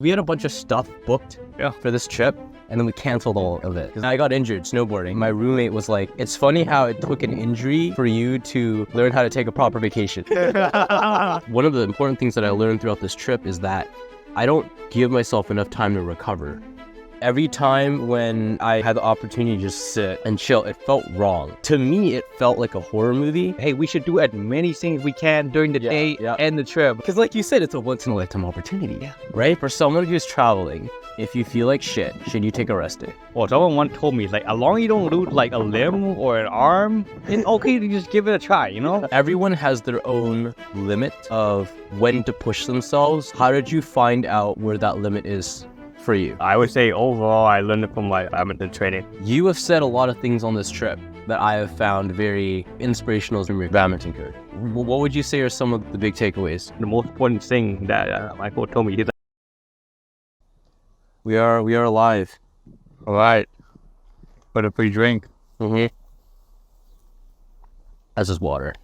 We had a bunch of stuff booked for this trip, and then we canceled all of it. I got injured snowboarding. My roommate was like, it's funny how it took an injury for you to learn how to take a proper vacation. One of the important things that I learned throughout this trip is that I don't give myself enough time to recover. Every time when I had the opportunity to just sit and chill, it felt wrong. To me, it felt like a horror movie. Hey, we should do as many things we can during the day and the trip. Because like you said, it's a once-in-a-lifetime opportunity, right? For someone who's traveling, if you feel like shit, should you take a rest day? Well, someone once told me, like, as long as you don't lose, like, a limb or an arm, it's okay to just give it a try, you know? Everyone has their own limit of when to push themselves. How did you find out where that limit is for you? I would say overall, I learned it from my badminton training. You have said a lot of things on this trip that I have found very inspirational from your badminton coach. What would you say are some of the big takeaways? The most important thing that my coach told me, he's like, we are alive. all right, put a free drink. That's just water.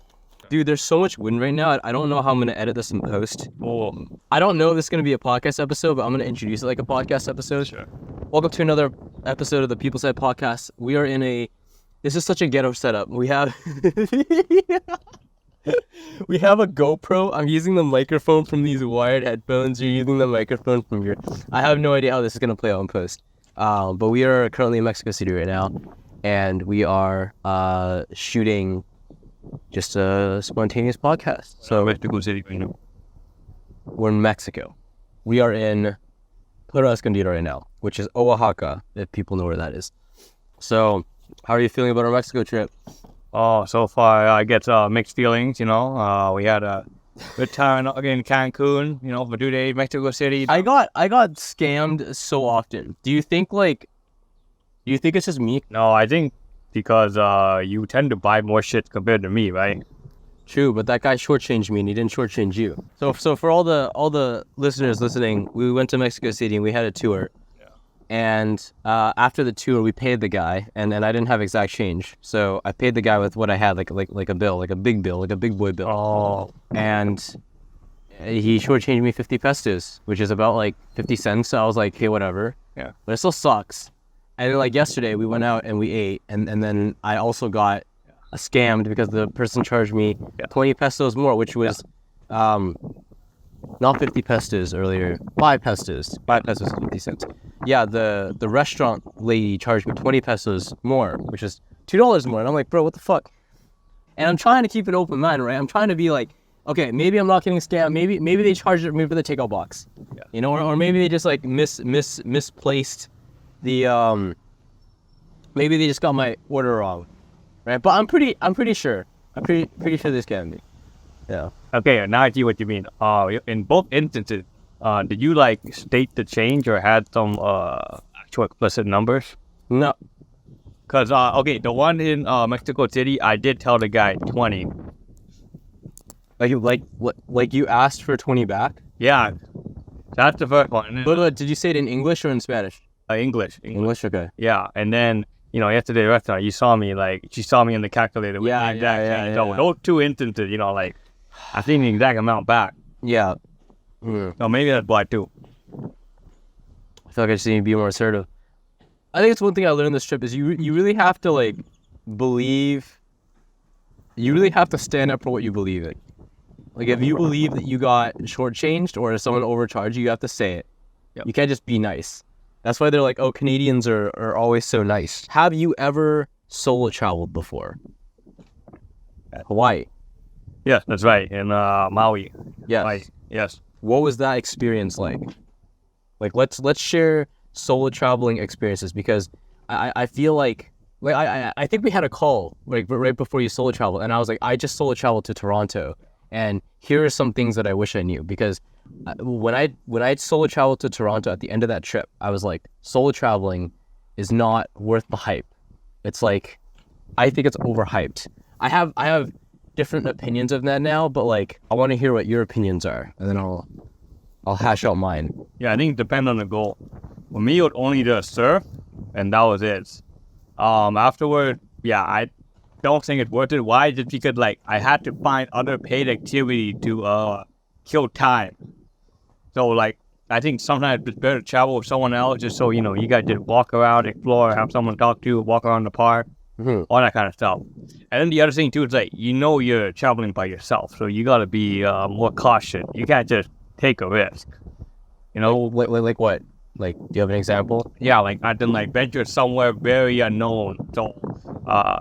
Dude, there's so much wind right now. I don't know how I'm going to edit this in post. Oh. I don't know if this is going to be a podcast episode, but I'm going to introduce it like a podcast episode. Sure. Welcome to another episode of the People Side Podcast. We are in this is such a ghetto setup. We have we have a GoPro. I'm using the microphone from these wired headphones. You're using the microphone from your... I have no idea how this is going to play out in post. But we are currently in Mexico City right now, and we are shooting just a spontaneous podcast. So Mexico City right now. We're in Mexico. We are in Puerto Escondido right now, which is Oaxaca, if people know where that is. So, how are you feeling about our Mexico trip? Oh, so far I get mixed feelings, you know. We had a good time in Cancun, you know, for 2 days, Mexico City. I got scammed so often. Do you think it's just me? No, I think because you tend to buy more shit compared to me, right? True, but that guy shortchanged me and he didn't shortchange you. So for all the listeners listening, we went to Mexico City and we had a tour. Yeah. And after the tour, we paid the guy, and I didn't have exact change, so I paid the guy with what I had, like a bill, like a big boy bill. Oh. And he shortchanged me 50 pesos, which is about like 50 cents. So I was like, hey, whatever. Yeah. But it still sucks. And then, like yesterday, we went out and we ate, and then I also got scammed because the person charged me 20 pesos more, which was not 50 pesos earlier, 5 pesos 50 cents. Yeah, the restaurant lady charged me 20 pesos more, which is $2 more, and I'm like, bro, what the fuck? And I'm trying to keep an open mind, right? I'm trying to be like, okay, maybe I'm not getting scammed, maybe they charged me for the takeout box, you know, or maybe they just like misplaced the maybe they just got my order wrong, right? But I'm pretty sure they scammed me. Yeah. Okay, now I see what you mean. In both instances, did you like state the change or had some actual explicit numbers? No. Cause okay, the one in Mexico City, I did tell the guy 20. Like you asked for 20 back? Yeah, that's the first one. But did you say it in English or in Spanish? English. Okay. Yeah, and then you know yesterday at the restaurant, she saw me in the calculator. With the exact change. So those two instances, you know, like I think the exact amount back. Yeah. No, maybe that's why too. I feel like I just need to be more assertive. I think it's one thing I learned on this trip is you really have to like believe. You really have to stand up for what you believe in. Like if you believe that you got shortchanged or if someone overcharged you, you have to say it. Yep. You can't just be nice. That's why they're like, oh, Canadians are always so nice. Have you ever solo traveled before? Hawaii. Yes, that's right. In Maui. Yes. Hawaii. Yes. What was that experience like? Like let's share solo traveling experiences because I feel like I think we had a call like right before you solo traveled, and I was like, I just solo traveled to Toronto, and here are some things that I wish I knew because when I solo traveled to Toronto at the end of that trip, I was like, solo traveling is not worth the hype. It's like, I think it's overhyped. I have different opinions of that now, but like, I want to hear what your opinions are, and then I'll hash out mine. Yeah, I think it depends on the goal. For me, it would only just surf, and that was it. Afterward, yeah, I don't think it's worth it. Why? Just because like I had to find other paid activity to kill time. So like I think sometimes it's better to travel with someone else just so, you guys just walk around, explore, have someone to talk to, walk around the park, all that kind of stuff. And then the other thing too is like, you're traveling by yourself. So you got to be more cautious. You can't just take a risk, Like what? Like, do you have an example? Yeah, like I didn't like venture somewhere very unknown. So,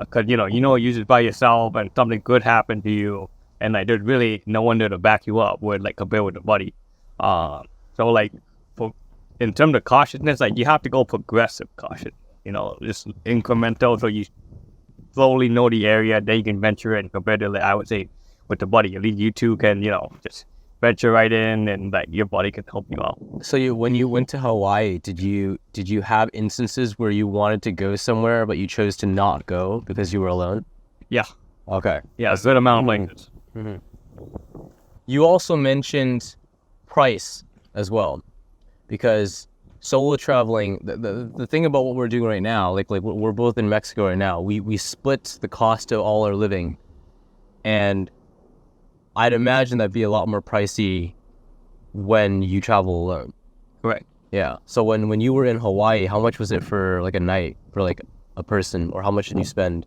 cause you're usually by yourself and something good happened to you. And like, there's really no one there to back you up with like compared with a buddy. So like in terms of cautiousness, like you have to go progressive caution, just incremental. So you slowly know the area, then you can venture in compared to like, I would say with the buddy, at least you two can, just venture right in and like your buddy can help you out. So when you went to Hawaii, did you have instances where you wanted to go somewhere, but you chose to not go because you were alone? Yeah. Okay. Yeah, a good amount of places. You also mentioned price as well, because solo traveling, the thing about what we're doing right now, like we're both in Mexico right now, we split the cost of all our living, and I'd imagine that'd be a lot more pricey when you travel alone. Correct. Yeah. So when you were in Hawaii, how much was it for like a night for like a person, or how much did you spend?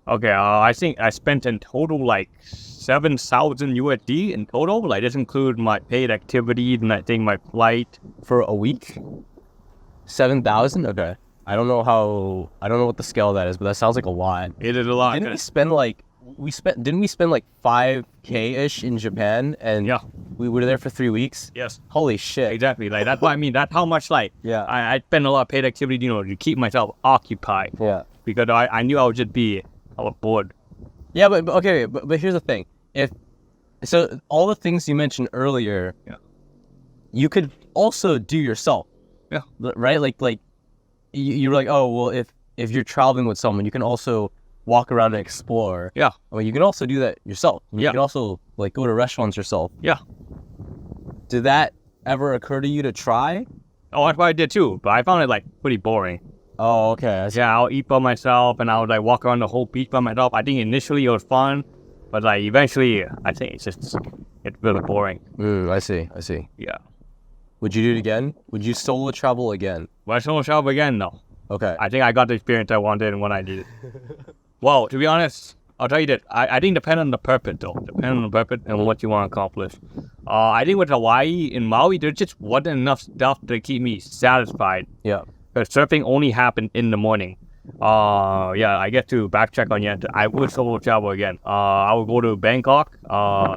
Okay, I think I spent in total like 7,000 USD in total. Like this include my paid activities and I think my flight. For a week? 7,000? Okay. I don't know what the scale of that is, but that sounds like a lot. It is a lot. Didn't we spend like 5K-ish in Japan, and yeah, we were there for 3 weeks? Yes. Holy shit. Exactly. Like that's what I mean. That's how much like Yeah. I spend a lot of paid activity, to keep myself occupied. Yeah. Because I knew I was bored. Yeah, but okay, but here's the thing. So all the things you mentioned earlier, yeah, you could also do yourself. Yeah. Right? Like you're like, oh well, if you're traveling with someone, you can also walk around and explore. Yeah. I mean, you can also do that yourself. You can also like go to restaurants yourself. Yeah. Did that ever occur to you to try? Oh, that's what I did too. But I found it like pretty boring. Oh, okay. Yeah, I'll eat by myself and I would like walk around the whole beach by myself. I think initially it was fun, but like eventually I think it's really boring. I see. Yeah. Would you do it again? Would you solo travel again? Would I solo travel again? No. Okay. I think I got the experience I wanted and when I did it. Well, to be honest, I'll tell you that I think depend on the purpose though. Depend on the purpose and what you want to accomplish. I think with Hawaii, in Maui, there just wasn't enough stuff to keep me satisfied. Yeah. Because surfing only happened in the morning. Yeah, I get to backtrack on you. I would solo travel again. I would go to Bangkok. I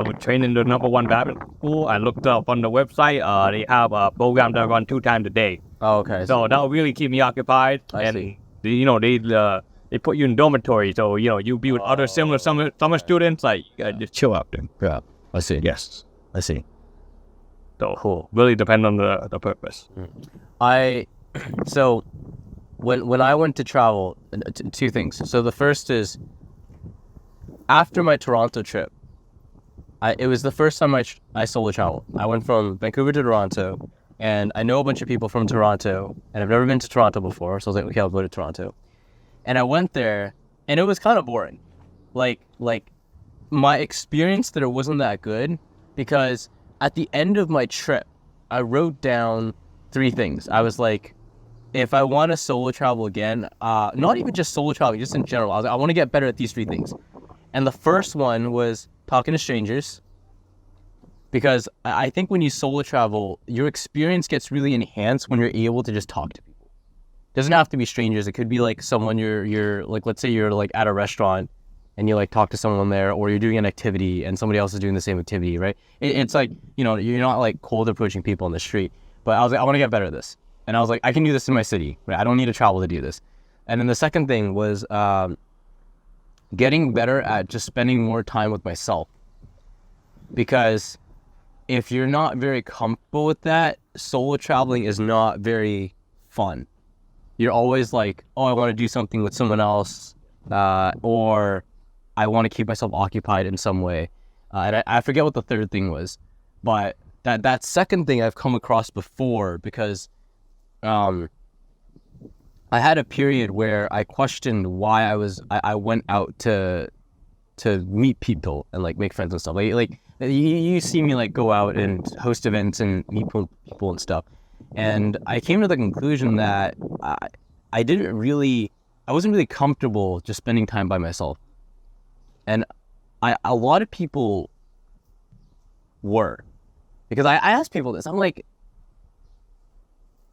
would train in the #1 badminton school. I looked up on the website. They have a program that run 2 times a day. Oh, okay. So that would really keep me occupied. I see. They put you in dormitory. So, you be with other similar summer students. Like, you gotta just chill out there. Yeah. I see. Yes. I see. So, Cool. really depend on the purpose. So when I went to travel, 2 things. So the first is, after my Toronto trip, it was the first time I solo traveled. I went from Vancouver to Toronto, and I know a bunch of people from Toronto, and I've never been to Toronto before, so I was like, okay, I'll go to Toronto. And I went there, and it was kind of boring. Like my experience there wasn't that good, because at the end of my trip, I wrote down 3 things. I was like, if I want to solo travel again, not even just solo traveling, just in general, I was like, I want to get better at these 3 things. And the first one was talking to strangers, because I think when you solo travel, your experience gets really enhanced when you're able to just talk to people. It doesn't have to be strangers. It could be like someone you're like, let's say you're like at a restaurant and you like talk to someone there, or you're doing an activity and somebody else is doing the same activity, right? It's like, you're not like cold approaching people on the street. But I was like, I want to get better at this. And I was like, I can do this in my city. Right? I don't need to travel to do this. And then the second thing was getting better at just spending more time with myself. Because if you're not very comfortable with that, solo traveling is not very fun. You're always like, oh, I want to do something with someone else, or I want to keep myself occupied in some way. And I forget what the third thing was. But that second thing I've come across before, because I had a period where I questioned why I went out to meet people and like make friends and stuff. Like You see me like go out and host events and meet people and stuff, and I came to the conclusion that I wasn't really comfortable just spending time by myself, and a lot of people were, because I asked people this. I'm like,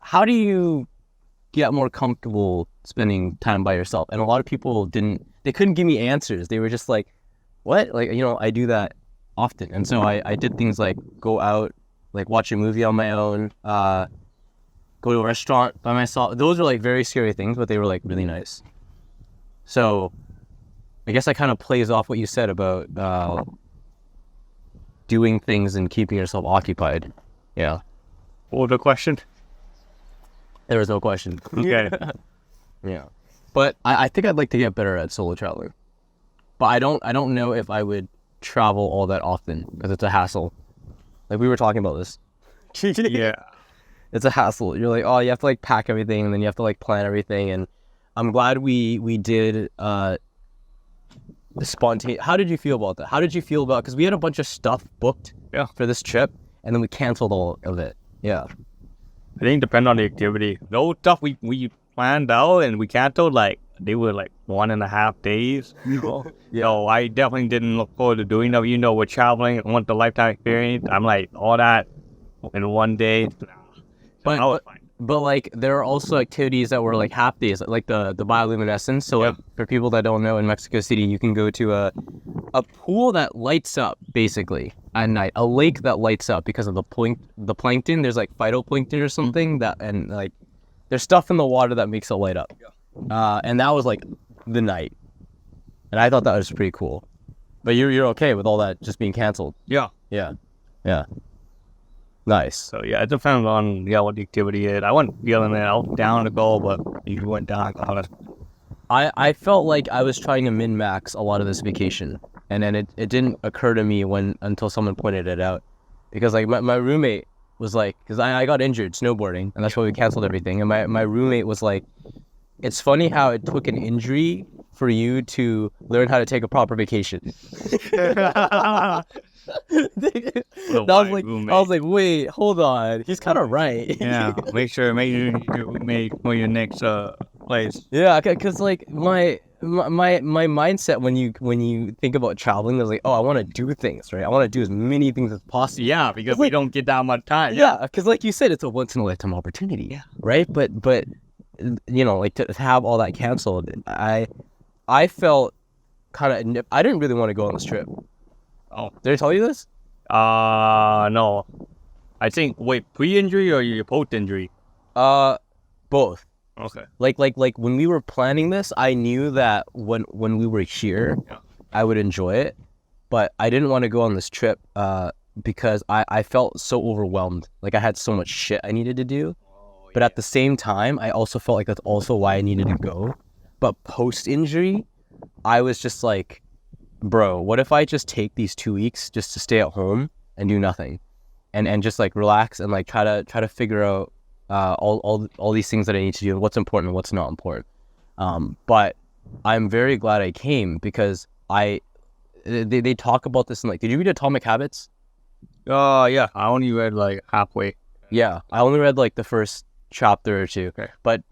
how do you get more comfortable spending time by yourself? And a lot of people they couldn't give me answers. They were just like, what? Like, I do that often. And so I did things like go out, like watch a movie on my own, go to a restaurant by myself. Those are like very scary things, but they were like really nice. So I guess that kind of plays off what you said about doing things and keeping yourself occupied. Yeah. What was the question? There was no question. Okay. Yeah. But I think I'd like to get better at solo traveling. But I don't know if I would travel all that often because it's a hassle. Like we were talking about this. Yeah. It's a hassle. You're like, oh, you have to like pack everything and then you have to like plan everything. And I'm glad we did the spontaneous. How did you feel about that? How did you feel about, because we had a bunch of stuff booked for this trip and then we canceled all of it. Yeah. I think it depends on the activity. Those stuff we planned out and we canceled, like, they were like 1.5 days. So I definitely didn't look forward to doing that. We're traveling, I want the lifetime experience. I'm like, all that in one day. But like there are also activities that were like half days, like the bioluminescence. So like, for people that don't know, in Mexico City, you can go to a pool that lights up basically at night, a lake that lights up because of the plankton. There's like phytoplankton or something that, and like there's stuff in the water that makes it light up. And that was like the night, and I thought that was pretty cool. But you're okay with all that just being canceled? Yeah. Nice. So yeah, it depends on what the activity is. I wasn't feeling it. I was down to go, but you went down. I felt like I was trying to min-max a lot of this vacation, and then it didn't occur to me until someone pointed it out, because like my roommate was like, because I got injured snowboarding, and that's why we canceled everything, and my roommate was like, it's funny how it took an injury for you to learn how to take a proper vacation. I was like, wait, hold on. He's kind of right. Yeah, make sure you make for your next place. Yeah, because like my mindset when you think about traveling is like, oh, I want to do things, right? I want to do as many things as possible. Yeah, because we don't get that much time. Yeah, because like you said, it's a once in a lifetime opportunity. Yeah, right. But like to have all that canceled, I felt kind of I didn't really want to go on this trip. Oh, did I tell you this? No. I think, pre-injury or your post-injury? Both. Okay. Like when we were planning this, I knew that when we were here, I would enjoy it, but I didn't want to go on this trip because I felt so overwhelmed. Like I had so much shit I needed to do, but at the same time, I also felt like that's also why I needed to go. But post-injury, I was just like, bro, what if I just take these 2 weeks just to stay at home and do nothing, and just like relax and like try to figure out all these things that I need to do, what's important and what's not important. But I'm very glad I came because they talk about this in like, did you read Atomic Habits? Yeah, I only read like halfway. Yeah, I only read like the first chapter or two. Okay. But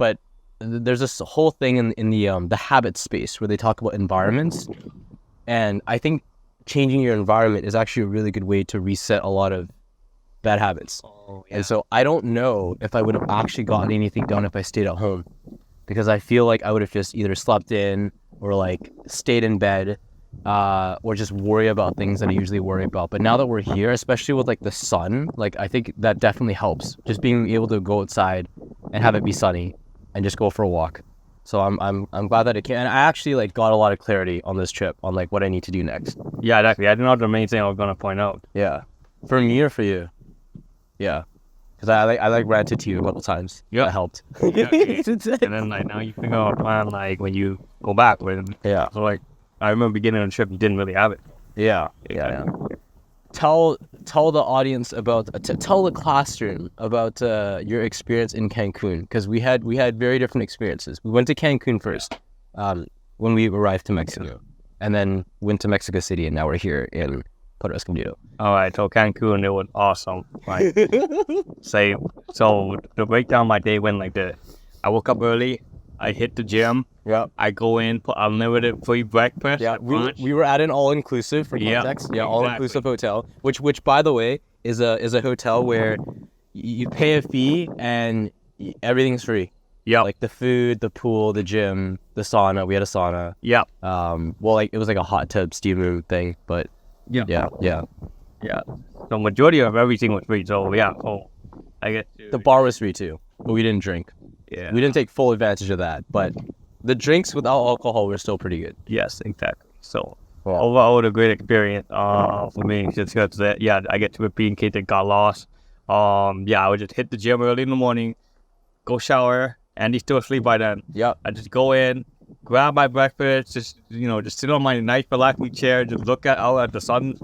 there's this whole thing in the habit space where they talk about environments. And I think changing your environment is actually a really good way to reset a lot of bad habits. And so I don't know if I would have actually gotten anything done if I stayed at home, because I feel like I would have just either slept in or like stayed in bed or just worry about things that I usually worry about. But now that we're here, especially with like the sun, like I think that definitely helps. Just being able to go outside and have it be sunny and just go for a walk. So I'm glad that it came, and I actually like got a lot of clarity on this trip on like what I need to do next. Yeah, exactly. I think that's the main thing I was gonna point out. Yeah, for me or for you? Yeah, because I ranted to you a couple times. Yeah, that helped. Yeah, and then like now you figure out a plan like when you go back. So like I remember beginning of the trip, you didn't really have it. Yeah. Tell the audience about tell the classroom about your experience in Cancun, because we had very different experiences. We went to Cancun first when we arrived to Mexico, and then went to Mexico City, and now we're here in Puerto Escondido. All right, so Cancun, it was awesome. Like, so to break down my day went like this. I woke up early. I hit the gym. Yeah. I go in, put unlimited free breakfast. Yeah, lunch. we were at an all-inclusive for Yeah, context. Yeah, exactly. all-inclusive hotel, which by the way is a hotel where you pay a fee and everything's free. Yeah. Like the food, the pool, the gym, the sauna. We had a sauna. Yeah. Well, like it was like a hot tub steam room thing, but yeah. So majority of everything was free. So yeah. So I guess The bar was free too, but we didn't drink. Yeah. We didn't take full advantage of that, but the drinks without alcohol were still pretty good. Yes, exactly. So Wow. overall, a great experience for me. Just because I get to repeat in case it got lost. I would just hit the gym early in the morning, go shower. Andy's still asleep by then. Yep. I just go in, grab my breakfast, just sit on my nice relaxing chair, just look out at the sun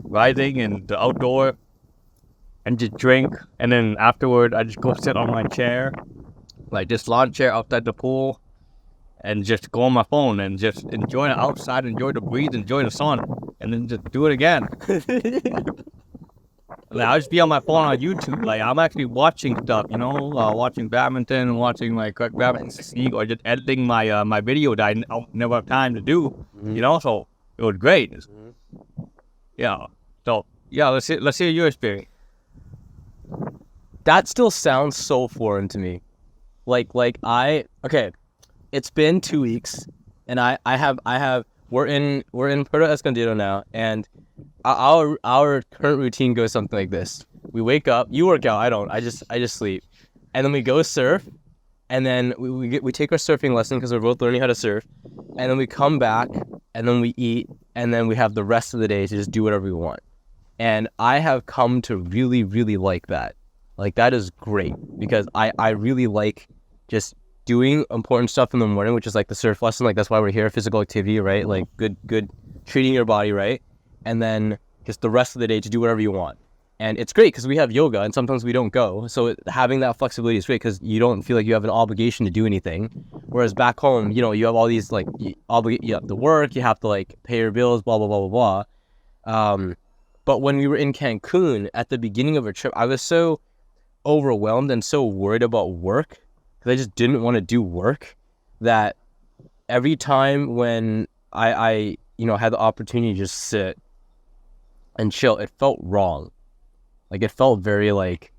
rising and the outdoor, and just drink. And then afterward, I just go sit on my chair, like this lawn chair outside the pool, and just go on my phone and just enjoy the outside, enjoy the breeze, enjoy the sun, and then just do it again. Like, I'll just be on my phone on YouTube. Like, I'm actually watching stuff, watching badminton, watching my badminton technique, or just editing my video that I never have time to do. So it was great. Yeah. So yeah, let's hear your experience. That still sounds so foreign to me. Okay, it's been 2 weeks, and we're in Puerto Escondido now, and our current routine goes something like this. We wake up, you work out, I don't, I just sleep, and then we go surf, and then we take our surfing lesson because we're both learning how to surf, and then we come back, and then we eat, and then we have the rest of the day to just do whatever we want. And I have come to really, really like that. Like, that is great, because I really like just doing important stuff in the morning, which is like the surf lesson. Like, that's why we're here, physical activity, right? Like good treating your body, right? And then just the rest of the day to do whatever you want. And it's great because we have yoga and sometimes we don't go. So having that flexibility is great because you don't feel like you have an obligation to do anything. Whereas back home, you have all these you have to work, you have to like pay your bills, blah, blah, blah, blah, blah. But when we were in Cancun at the beginning of our trip, I was so overwhelmed and so worried about work because I just didn't want to do work that every time when I had the opportunity to just sit and chill, it felt wrong. Like, it felt very like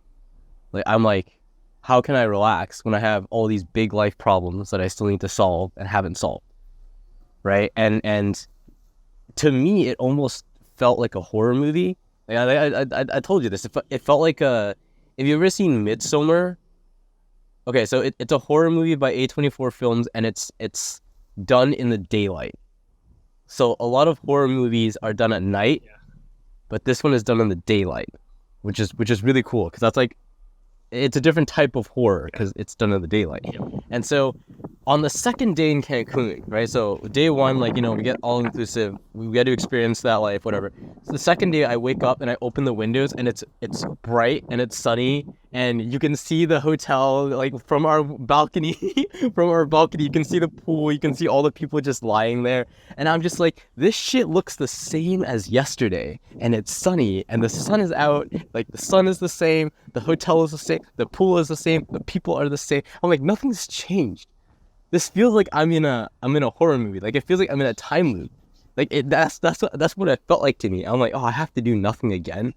I'm like, how can I relax when I have all these big life problems that I still need to solve and haven't solved, right? And to me, it almost felt like a horror movie. Like, I told you this. It felt like if you ever seen Midsommar. Okay, so it's a horror movie by A24 Films, and it's done in the daylight. So a lot of horror movies are done at night, but this one is done in the daylight, which is really cool because that's like, it's a different type of horror because it's done in the daylight. And so on the second day in Cancun, right? So day one, we get all inclusive, we get to experience that life, whatever. So the second day I wake up and I open the windows and it's bright and it's sunny and you can see the hotel, like from our balcony, you can see the pool, you can see all the people just lying there. And I'm just like, this shit looks the same as yesterday and it's sunny and the sun is out, like the sun is the same, the hotel is the same, the pool is the same, the people are the same. I'm like, nothing's changed. This feels like I'm in a horror movie. Like, it feels like I'm in a time loop. Like, that's what it felt like to me. I'm like, oh, I have to do nothing again.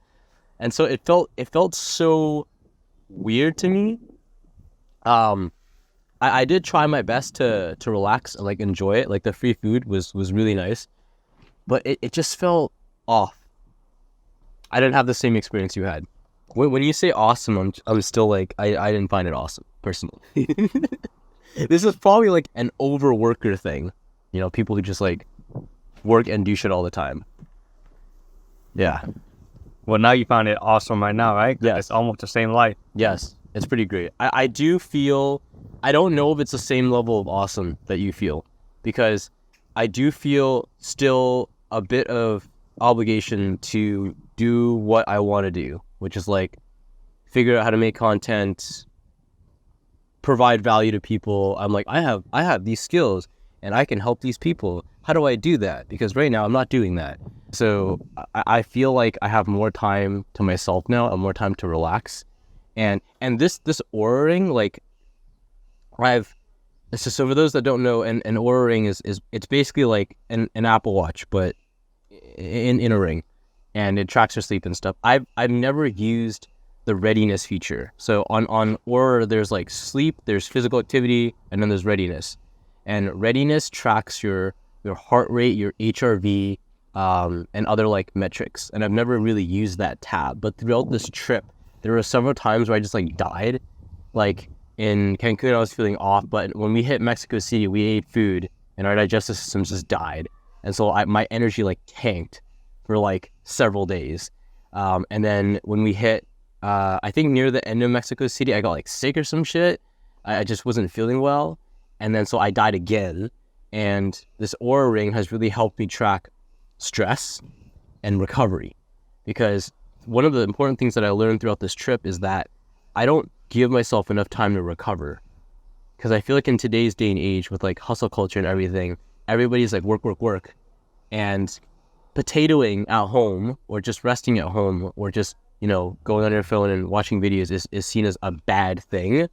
And so it felt so weird to me. I did try my best to relax and like enjoy it. Like, the free food was really nice, but it just felt off. I didn't have the same experience you had. When you say awesome, I'm still like, I didn't find it awesome personally. This is probably like an overworker thing. People who just like work and do shit all the time. Yeah. Well, now you found it awesome right now, right? Yes. It's almost the same life. Yes, it's pretty great. I do feel, I don't know if it's the same level of awesome that you feel, because I do feel still a bit of obligation to do what I want to do, which is like figure out how to make content, provide value to people. I'm like, I have these skills, and I can help these people. How do I do that? Because right now I'm not doing that. So I feel like I have more time to myself now and more time to relax. And this Oura ring, like so for those that don't know, an Oura ring is it's basically like an Apple Watch, but in a ring, and it tracks your sleep and stuff. I've never used the readiness feature. So on Oura, there's like sleep, there's physical activity, and then there's readiness. And readiness tracks your heart rate, your HRV, and other like metrics. And I've never really used that tab. But throughout this trip, there were several times where I just like died. Like in Cancun, I was feeling off, but when we hit Mexico City, we ate food and our digestive systems just died. And so my energy like tanked for like several days. And then when we hit, I think near the end of Mexico City, I got like sick or some shit. I just wasn't feeling well. And then so I died again. And this Oura ring has really helped me track stress and recovery. Because one of the important things that I learned throughout this trip is that I don't give myself enough time to recover. Because I feel like in today's day and age with like hustle culture and everything, everybody's like work. And potatoing at home or just resting at home or just, you know, going on your phone and watching videos is seen as a bad thing.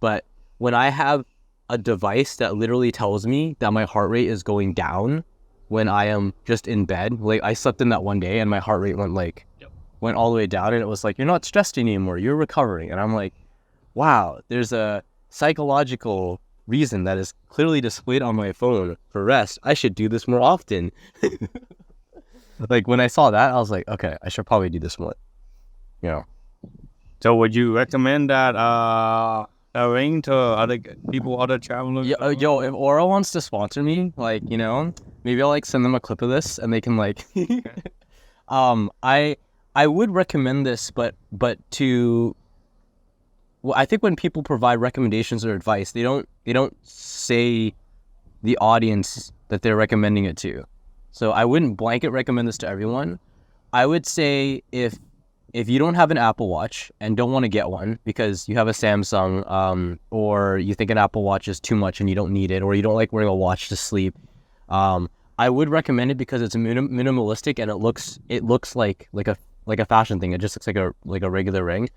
But when I have a device that literally tells me that my heart rate is going down when I am just in bed, like I slept in that one day and my heart rate went all the way down, and it was like, you're not stressed anymore, you're recovering. And I'm like, wow, there's a psychological reason that is clearly displayed on my phone for rest. I should do this more often. Like when I saw that, I was like, okay, I should probably do this more. You know. So would you recommend that a ring to other people, other travelers? Yo, if Oura wants to sponsor me, like, you know, maybe I'll like send them a clip of this and they can like I would recommend this, but to, well, I think when people provide recommendations or advice, they don't say the audience that they're recommending it to. So I wouldn't blanket recommend this to everyone. I would say if you don't have an Apple Watch and don't want to get one because you have a Samsung, or you think an Apple Watch is too much and you don't need it, or you don't like wearing a watch to sleep, I would recommend it because it's minimalistic and it looks like a fashion thing. It just looks like a regular ring,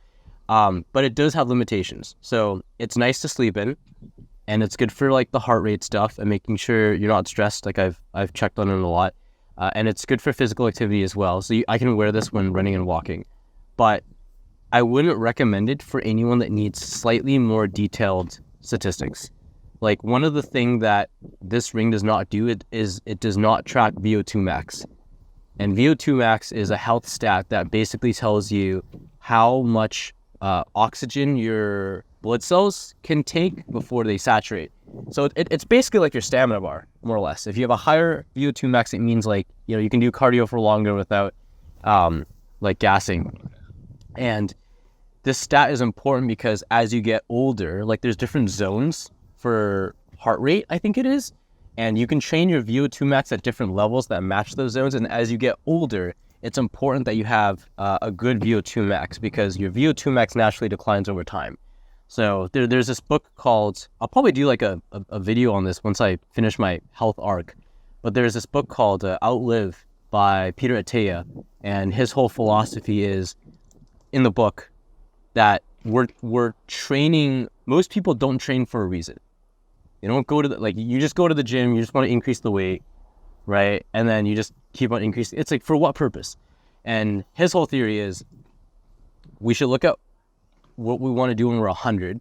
but it does have limitations. So it's nice to sleep in, and it's good for like the heart rate stuff and making sure you're not stressed. Like I've checked on it a lot, and it's good for physical activity as well. So I can wear this when running and walking, but I wouldn't recommend it for anyone that needs slightly more detailed statistics. Like one of the things that this ring does not do is it does not track VO2 max. And VO2 max is a health stat that basically tells you how much oxygen your blood cells can take before they saturate. So it's basically like your stamina bar, more or less. If you have a higher VO2 max, it means like, you know, you can do cardio for longer without like gassing. And this stat is important because as you get older, like there's different zones for heart rate, I think it is. And you can train your VO2 max at different levels that match those zones. And as you get older, it's important that you have a good VO2 max because your VO2 max naturally declines over time. So there's this book called, I'll probably do like a video on this once I finish my health arc, but there's this book called Outlive by Peter Attia. And his whole philosophy is in the book that we're training, most people don't train for a reason. You don't go to you just go to the gym, you just want to increase the weight, right? And then you just keep on increasing. It's like, for what purpose? And his whole theory is we should look at what we want to do when we're 100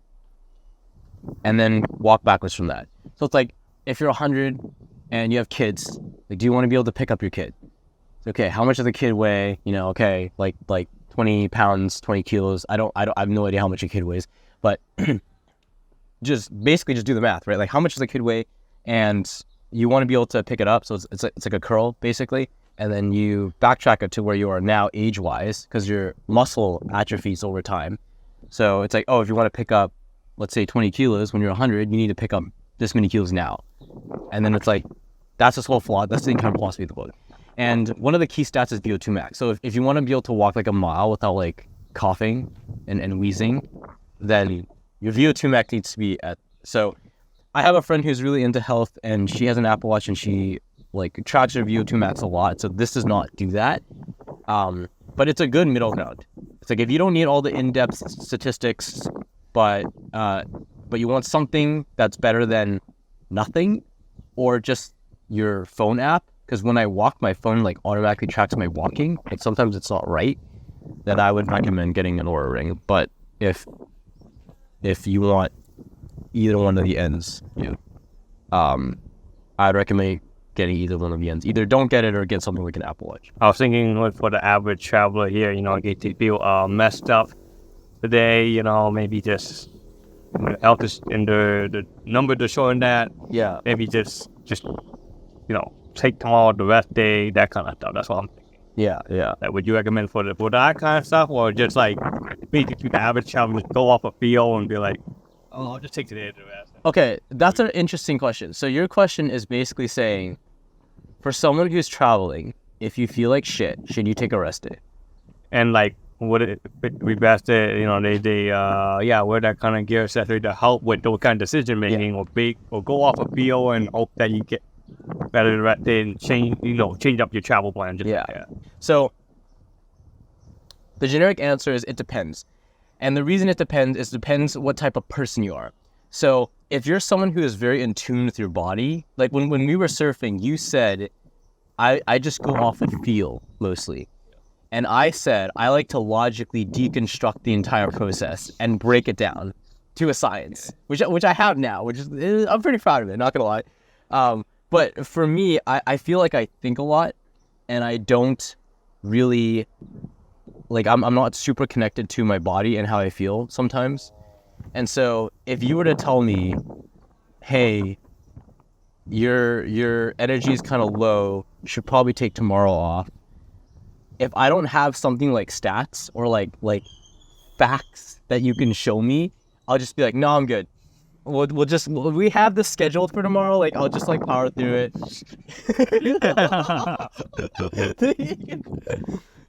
and then walk backwards from that. So it's like, if you're 100 and you have kids, like, do you want to be able to pick up your kid? It's okay, how much does the kid weigh? You know, okay, like 20 pounds, 20 kilos. I have no idea how much a kid weighs, but just do the math, right? Like, how much does a kid weigh? And you want to be able to pick it up. So it's like a curl, basically. And then you backtrack it to where you are now age-wise, because your muscle atrophies over time. So it's like, oh, if you want to pick up, let's say 20 kilos when you're 100, you need to pick up this many kilos now. And then it's like, that's this whole flaw. That's the kind of philosophy of the book. And one of the key stats is VO2 max. So if you want to be able to walk like a mile without like coughing and wheezing, then your VO2 max needs to be at, so I have a friend who's really into health, and she has an Apple Watch, and she like tracks her VO2 max a lot. So this does not do that. But it's a good middle ground. It's like if you don't need all the in-depth statistics, but you want something that's better than nothing, or just your phone app. Because when I walk, my phone like automatically tracks my walking. Like sometimes it's not right. Then I would recommend getting an Oura ring. But if you want either one of the ends, I'd recommend getting either one of the ends. Either don't get it or get something like an Apple Watch. I was thinking like, for the average traveler here, get to feel messed up today, maybe just health is in the number to showing that. Yeah. Maybe just take tomorrow, the rest day, that kind of stuff. That's what I'm thinking. Yeah. Like, would you recommend for that kind of stuff, or just like basically the average traveler just go off a feel and be like, oh, I'll just take today to the rest? Okay, that's an interesting question. So your question is basically saying, for someone who's traveling, if you feel like shit, should you take a rest day? And like, would it be best that they wear that kind of gear accessory to help with those kind of decision making, or go off a feel and hope that you get better the rest day and change up your travel plan. So the generic answer is it depends. And the reason it depends what type of person you are. So if you're someone who is very in tune with your body, like when we were surfing, you said, I just go off of feel mostly. And I said, I like to logically deconstruct the entire process and break it down to a science, which I have now, I'm pretty proud of it, not gonna lie. But for me, I feel like I think a lot, and I don't really, like, I'm not super connected to my body and how I feel sometimes. And so if you were to tell me, hey, your energy is kind of low, you should probably take tomorrow off. If I don't have something like stats or like facts that you can show me, I'll just be like, no, I'm good. We have this scheduled for tomorrow. Like, I'll just like power through it.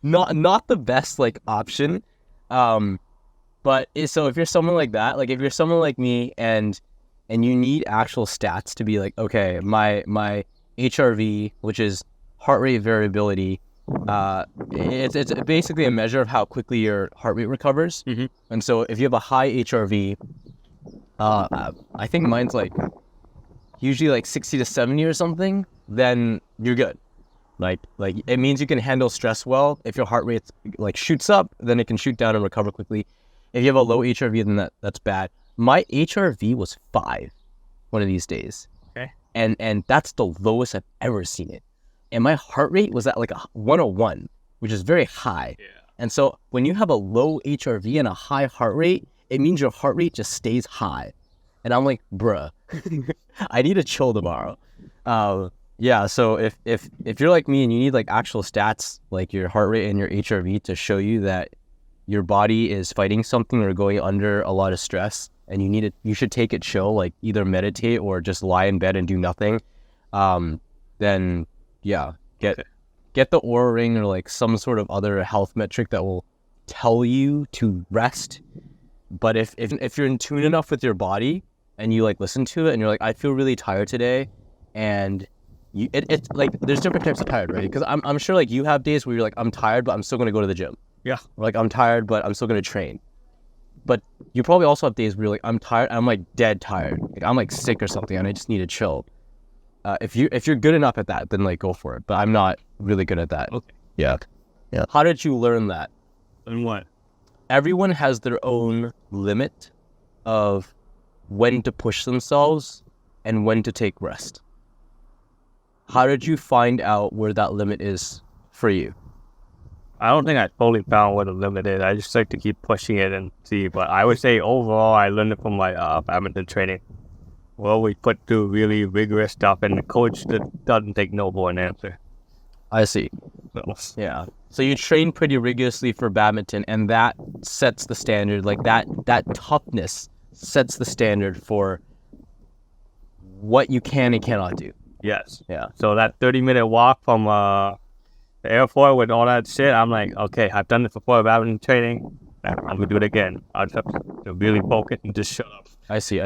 Not the best like option. But so if you're someone like that, like if you're someone like me and you need actual stats to be like, okay, my HRV, which is heart rate variability, it's basically a measure of how quickly your heart rate recovers. Mm-hmm. And so if you have a high HRV, I think mine's like usually like 60 to 70 or something, then you're good. Like it means you can handle stress well. If your heart rate like shoots up, then it can shoot down and recover quickly. If you have a low HRV, then that's bad. My HRV was 5 one of these days. Okay. And that's the lowest I've ever seen it. And my heart rate was at like a 101, which is very high. Yeah. And so when you have a low HRV and a high heart rate, it means your heart rate just stays high. And I'm like, bruh, I need to chill tomorrow. So if you're like me and you need like actual stats, like your heart rate and your HRV to show you that your body is fighting something or going under a lot of stress, and you should take it chill, like either meditate or just lie in bed and do nothing, then yeah, get the Oura ring or like some sort of other health metric that will tell you to rest. But if you're in tune enough with your body and you like listen to it and you're like, I feel really tired today, and it's like there's different types of tired, right? Because I'm sure like you have days where you're like, I'm tired, but I'm still gonna go to the gym. Yeah. Or like I'm tired, but I'm still gonna train. But you probably also have days where you're like, I'm tired, I'm like dead tired. Like I'm like sick or something and I just need to chill. If you're good enough at that, then like go for it. But I'm not really good at that. Okay. Yeah. How did you learn that? And what? Everyone has their own limit of when to push themselves and when to take rest. How did you find out where that limit is for you? I don't think I totally found what the limit is. I just like to keep pushing it and see. But I would say overall, I learned it from my badminton training. Well, we put through really rigorous stuff, and the coach doesn't take no for an answer. I see. So, Yeah. So you train pretty rigorously for badminton, and that sets the standard. Like that toughness sets the standard for what you can and cannot do. yes. Yeah. So that 30-minute walk from the airport with all that shit, I'm like, okay, I've done this before badminton training. I'm gonna do it again. I'll just have to really focus and just shut up. I see.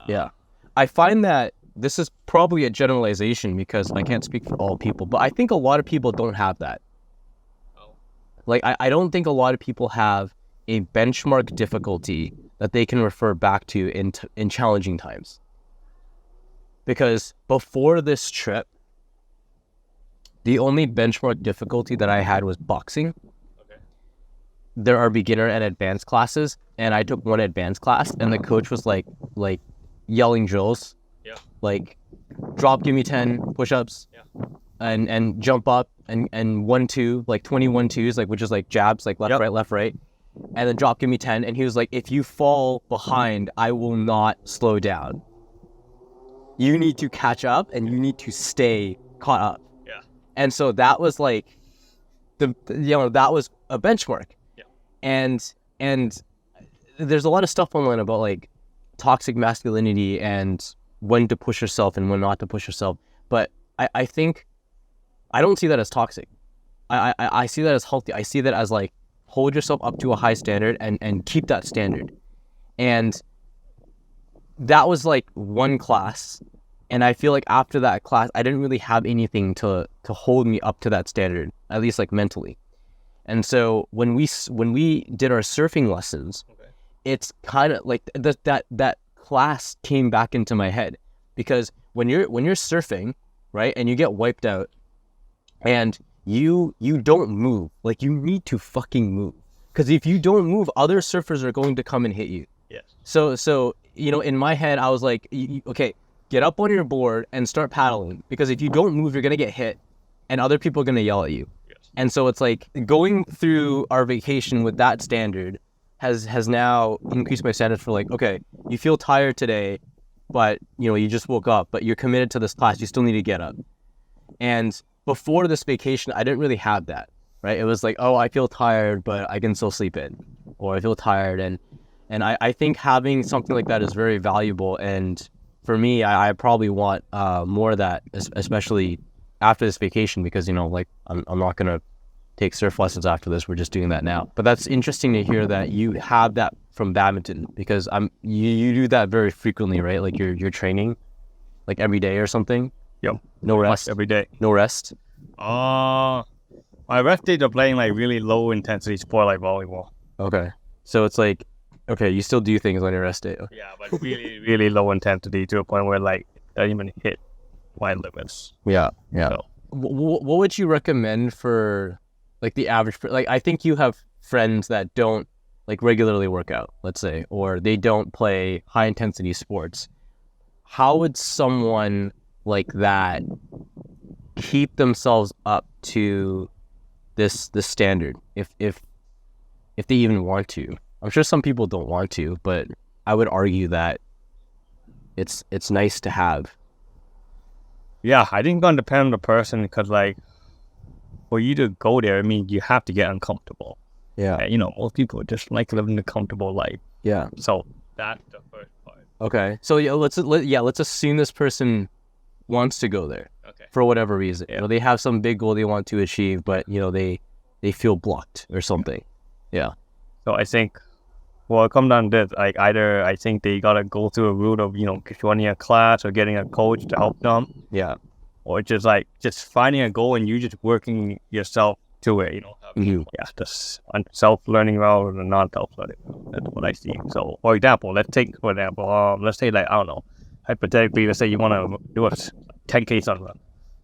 Yeah. I find that this is probably a generalization because I can't speak for all people, but I think a lot of people don't have that. Like, I don't think a lot of people have a benchmark difficulty that they can refer back to in challenging times. Because before this trip, the only benchmark difficulty that I had was boxing. Okay. There are beginner and advanced classes, and I took one advanced class, and the coach was like yelling drills. Yeah. Like, drop, give me 10 push-ups. Yeah. And jump up and 1-2, like 21 twos, like, which is like jabs, like left, right, and then drop, give me 10. And he was like, if you fall behind, I will not slow down. You need to catch up and you need to stay caught up. Yeah. And so that was like that was a benchmark. Yeah. And there's a lot of stuff online about like toxic masculinity and when to push yourself and when not to push yourself. But I think I don't see that as toxic. I see that as healthy. I see that as like, hold yourself up to a high standard and keep that standard. And that was like one class. And I feel like after that class, I didn't really have anything to hold me up to that standard, at least like mentally. And so when we did our surfing lessons, okay, it's kind of like that class came back into my head, because when you're surfing, right, and you get wiped out, and you don't move, like, you need to fucking move, because if you don't move, other surfers are going to come and hit you. Yes. So you know, in my head, I was like, okay, get up on your board and start paddling, because if you don't move, you're gonna get hit, and other people are gonna yell at you. Yes. And so it's like going through our vacation with that standard has now increased my standards for like, okay, you feel tired today, but you know, you just woke up, but you're committed to this class, you still need to get up. And before this vacation, I didn't really have that, right? It was like, oh, I feel tired, but I can still sleep in, or I feel tired. And I think having something like that is very valuable. And for me, I probably want more of that, especially after this vacation, because, you know, like, I'm not going to take surf lessons after this. We're just doing that now. But that's interesting to hear that you have that from badminton, because you do that very frequently, right? Like you're training like every day or something. Yep. No rest. Every day. No rest. My rest days are playing like really low intensity sport like volleyball. Okay. So it's like, okay, you still do things on your rest day. Okay. Yeah, but really, really low intensity to a point where like it doesn't even hit my limits. Yeah. Yeah. So. What would you recommend for like the average? Like, I think you have friends that don't like regularly work out, let's say, or they don't play high intensity sports. How would someone like that keep themselves up to this standard if they even want to? I'm sure some people don't want to, but I would argue that it's nice to have. Yeah, I think it's gonna depend on the person, because like for you to go there, I mean, you have to get uncomfortable. Yeah. And, you know, most people just like living a comfortable life. Yeah. So that's the first part. Okay. So yeah, let's assume this person wants to go there. Okay. For whatever reason. Yeah. You know, they have some big goal they want to achieve, but you know, they feel blocked or something. Yeah. So I think, well, it comes down to this, like, either I think they gotta go through a route of, you know, joining a class or getting a coach to help them. Yeah. Or just finding a goal and you just working yourself to it, you know. Mm-hmm. Yeah, just self-learning route and non-self-learning route. That's what I see. So, for example, let's say like, I don't know, hypothetically, let's say you want to do a 10K sun run.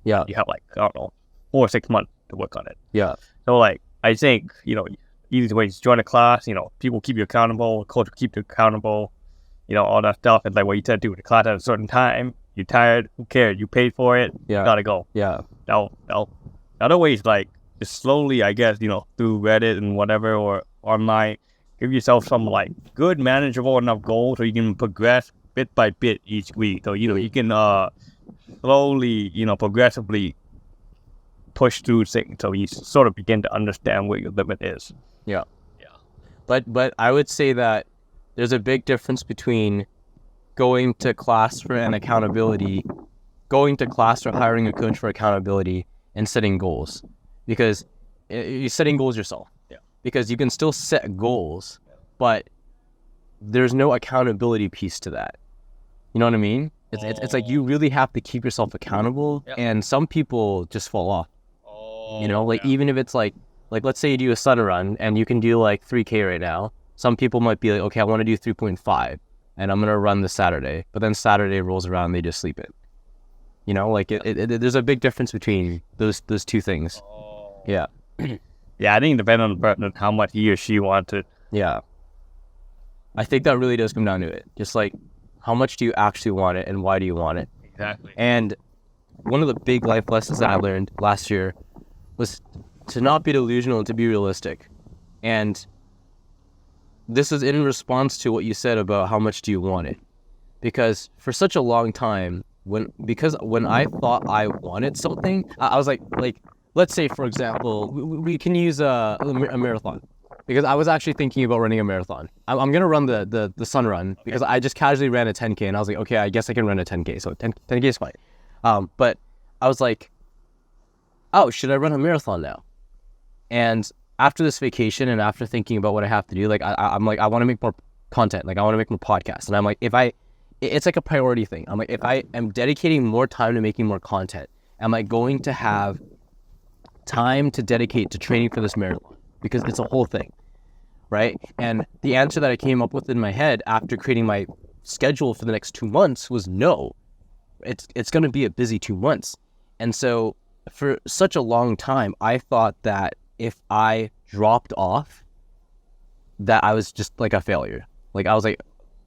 Yeah. You have like, I don't know, 4 or 6 months to work on it. Yeah. So like, I think, you know, easy way is join a class, you know, people keep you accountable, coach will keep you accountable, you know, all that stuff. It's like what you said, do the class at a certain time. You're tired, who cares? You paid for it, yeah. You gotta go. Yeah. Now, other ways, like, just slowly, I guess, you know, through Reddit and whatever, or online, give yourself some, like, good, manageable enough goals so you can progress bit by bit each week. So, you know, you can slowly, you know, progressively push through things so you sort of begin to understand what your limit is. Yeah. Yeah. But I would say that there's a big difference between going to class for an accountability, going to class or hiring a coach for accountability, and setting goals. Because you're setting goals yourself. Yeah. Because you can still set goals, but there's no accountability piece to that. You know what I mean? It's like you really have to keep yourself accountable, and some people just fall off. Like even if it's like let's say you do a sun run and you can do like 3K right now. Some people might be like, okay, I want to do 3.5 and I'm gonna run this Saturday, but then Saturday rolls around and they just sleep it. Like there's a big difference between those two things. Yeah. Yeah, I think it depends on the person how much he or she wants it. Yeah. I think that really does come down to it. Just like, how much do you actually want it and why do you want it? Exactly. And one of the big life lessons that I learned last year was to not be delusional and to be realistic. And this is in response to what you said about how much do you want it. Because for such a long time, when I thought I wanted something, I was like, let's say, for example, we can use a marathon. Because I was actually thinking about running a marathon. I'm going to run the sun run because I just casually ran a 10K and I was like, okay, I guess I can run a 10K. So 10K is fine. But I was like, oh, should I run a marathon now? And after this vacation and after thinking about what I have to do, like I'm like, I want to make more content. Like I want to make more podcasts. And I'm like, it's like a priority thing. I'm like, if I am dedicating more time to making more content, am I going to have time to dedicate to training for this marathon? Because it's a whole thing, right? And the answer that I came up with in my head after creating my schedule for the next 2 months was no. It's going to be a busy 2 months. And so for such a long time, I thought that if I dropped off, that I was just like a failure. Like I was like,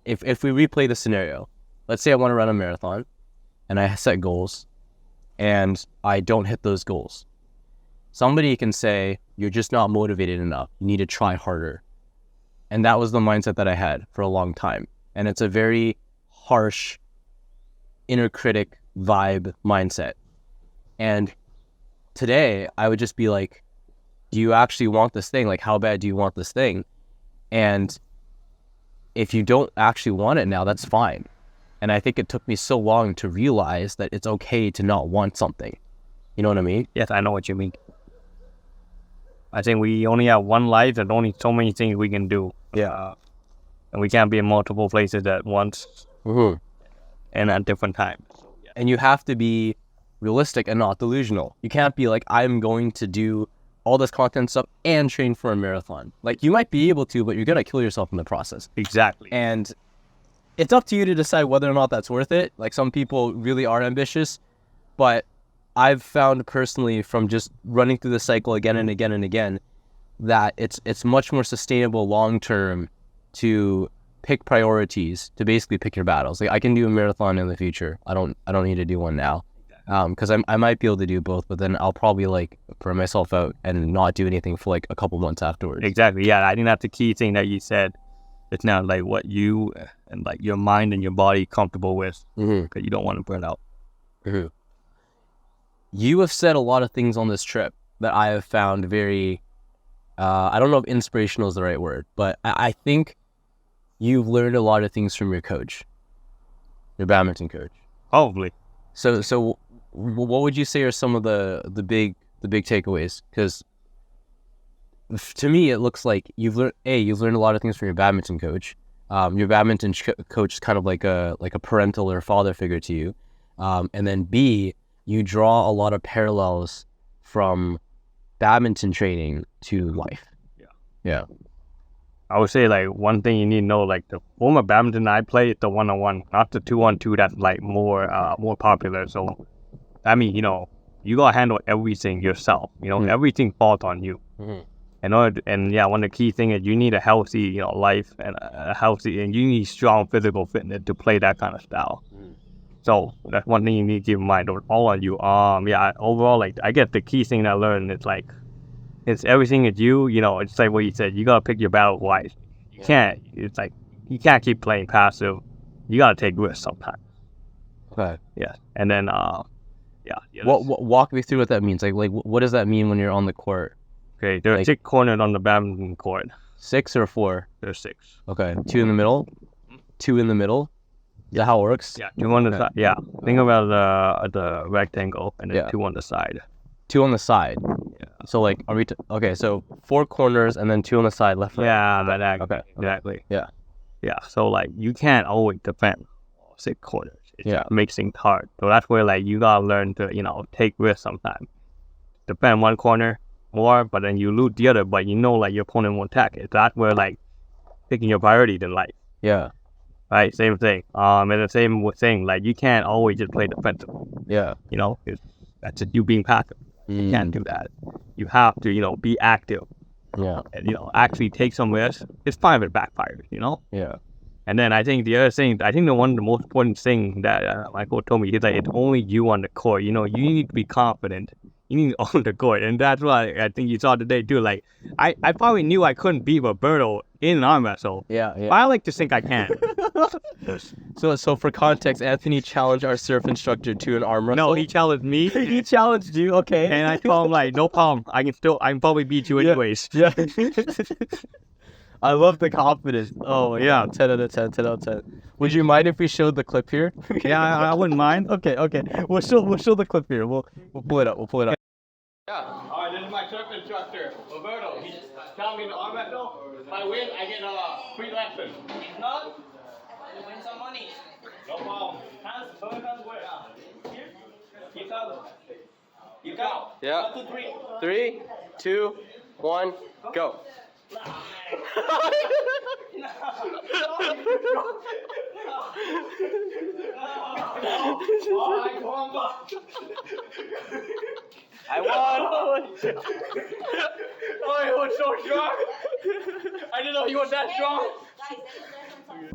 if we replay the scenario, let's say I want to run a marathon and I set goals and I don't hit those goals. Somebody can say, you're just not motivated enough. You need to try harder. And that was the mindset that I had for a long time. And it's a very harsh, inner critic vibe mindset. And today, I would just be like, do you actually want this thing? Like, how bad do you want this thing? And if you don't actually want it now, that's fine. And I think it took me so long to realize that it's okay to not want something. You know what I mean? Yes, I know what you mean. I think we only have one life. There's only so many things we can do. Yeah. And we can't be in multiple places at once and at different times. And you have to be realistic and not delusional. You can't be like, I'm going to do all this content stuff and train for a marathon. Like, you might be able to, but you're going to kill yourself in the process. Exactly. And it's up to you to decide whether or not that's worth it. Like, some people really are ambitious, but I've found personally from just running through the cycle again and again and again that it's much more sustainable long term to pick priorities, to basically pick your battles. Like I can do a marathon in the future. I don't need to do one now, because I might be able to do both, but then I'll probably like burn myself out and not do anything for like a couple months afterwards. Exactly. Yeah, I think that's the key thing that you said. It's now like what you and like your mind and your body comfortable with, because you don't want to burn out. Mm-hmm. You have said a lot of things on this trip that I have found very, I don't know if inspirational is the right word, but I think you've learned a lot of things from your coach, your badminton coach. Probably. So what would you say are some of the big takeaways? Because to me, it looks like you've learned a lot of things from your badminton coach. Your badminton coach is kind of like a parental or father figure to you. And then B, you draw a lot of parallels from badminton training to life. Yeah. I would say like one thing you need to know, like the form of badminton I play is the 1-on-1, not the 2-on-2 that's like more popular. So I mean, you gotta handle everything yourself. Everything falls on you. And one of the key things is you need a healthy, life and and you need strong physical fitness to play that kind of style. So that's one thing you need to keep in mind. All on you. Overall, like I guess the key thing I learned is like it's everything is you. It's like what you said. You gotta pick your battle wise. You can't. It's like you can't keep playing passive. You gotta take risks sometimes. Okay. Yeah. And then walk me through what that means. Like what does that mean when you're on the court? Okay, there are 6 corners on the badminton court. 6 or 4? There's 6. Okay, 2 in the middle. 2 in the middle. Is that how it works? Yeah, 2 on the side. Yeah, think about the rectangle and then 2 on the side. 2 on the side. Yeah. So like, are we? Okay, so 4 corners and then 2 on the side, left. Right. Yeah, exactly. Okay. Exactly. Yeah. Yeah. So like, you can't always defend 6 corners. It makes things hard. So that's where like you gotta learn to take risks sometimes. Defend one corner more, but then you lose the other. But like your opponent won't attack it. That's where like picking your priorities in life. Yeah. Right. Same thing. And the same thing. Like you can't always just play defensive. Yeah. That's just you being passive. You can't do that. You have to be active. Yeah. And actually take some risks. It's fine if it backfires. Yeah. And then I think the other thing, I think the most important thing that my coach told me is like it's only you on the court. You need to be confident. You need to own the court, and that's what I think you saw today too. Like I probably knew I couldn't beat Roberto in an arm wrestle. Yeah. But I like to think I can. So for context, Anthony challenged our surf instructor to an arm wrestle. No, he challenged me. He challenged you, okay? And I told him like, no problem. I can probably beat you anyways. Yeah. I love the confidence. Oh yeah, 10 out of 10, 10 out of 10. Would you mind if we showed the clip here? Yeah, I wouldn't mind. Okay. We'll show the clip here. We'll pull it up. Yeah. All right, this is my surf instructor, Roberto. He's telling me the arm wrestle. If I win, I get a free lesson. If not, you win some money. No problem. Both hands where? Here. Keep out. Keep out. Yeah. 1, 2, 3. 3, 2, 1, go. I won! Oh, he was so strong! I didn't know he was that strong!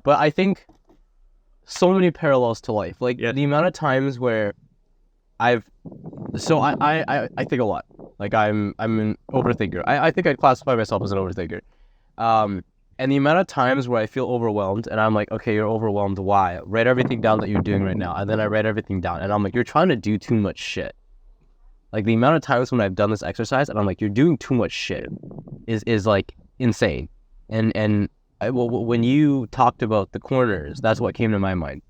But I think so many parallels to life. Like the amount of times where I think a lot. Like I'm an overthinker. I think I'd classify myself as an overthinker. And the amount of times where I feel overwhelmed and I'm like, okay, you're overwhelmed. Why? Write everything down that you're doing right now. And then I write everything down and I'm like, you're trying to do too much shit. Like the amount of times when I've done this exercise and I'm like, you're doing too much shit is like insane. And when you talked about the corners, that's what came to my mind.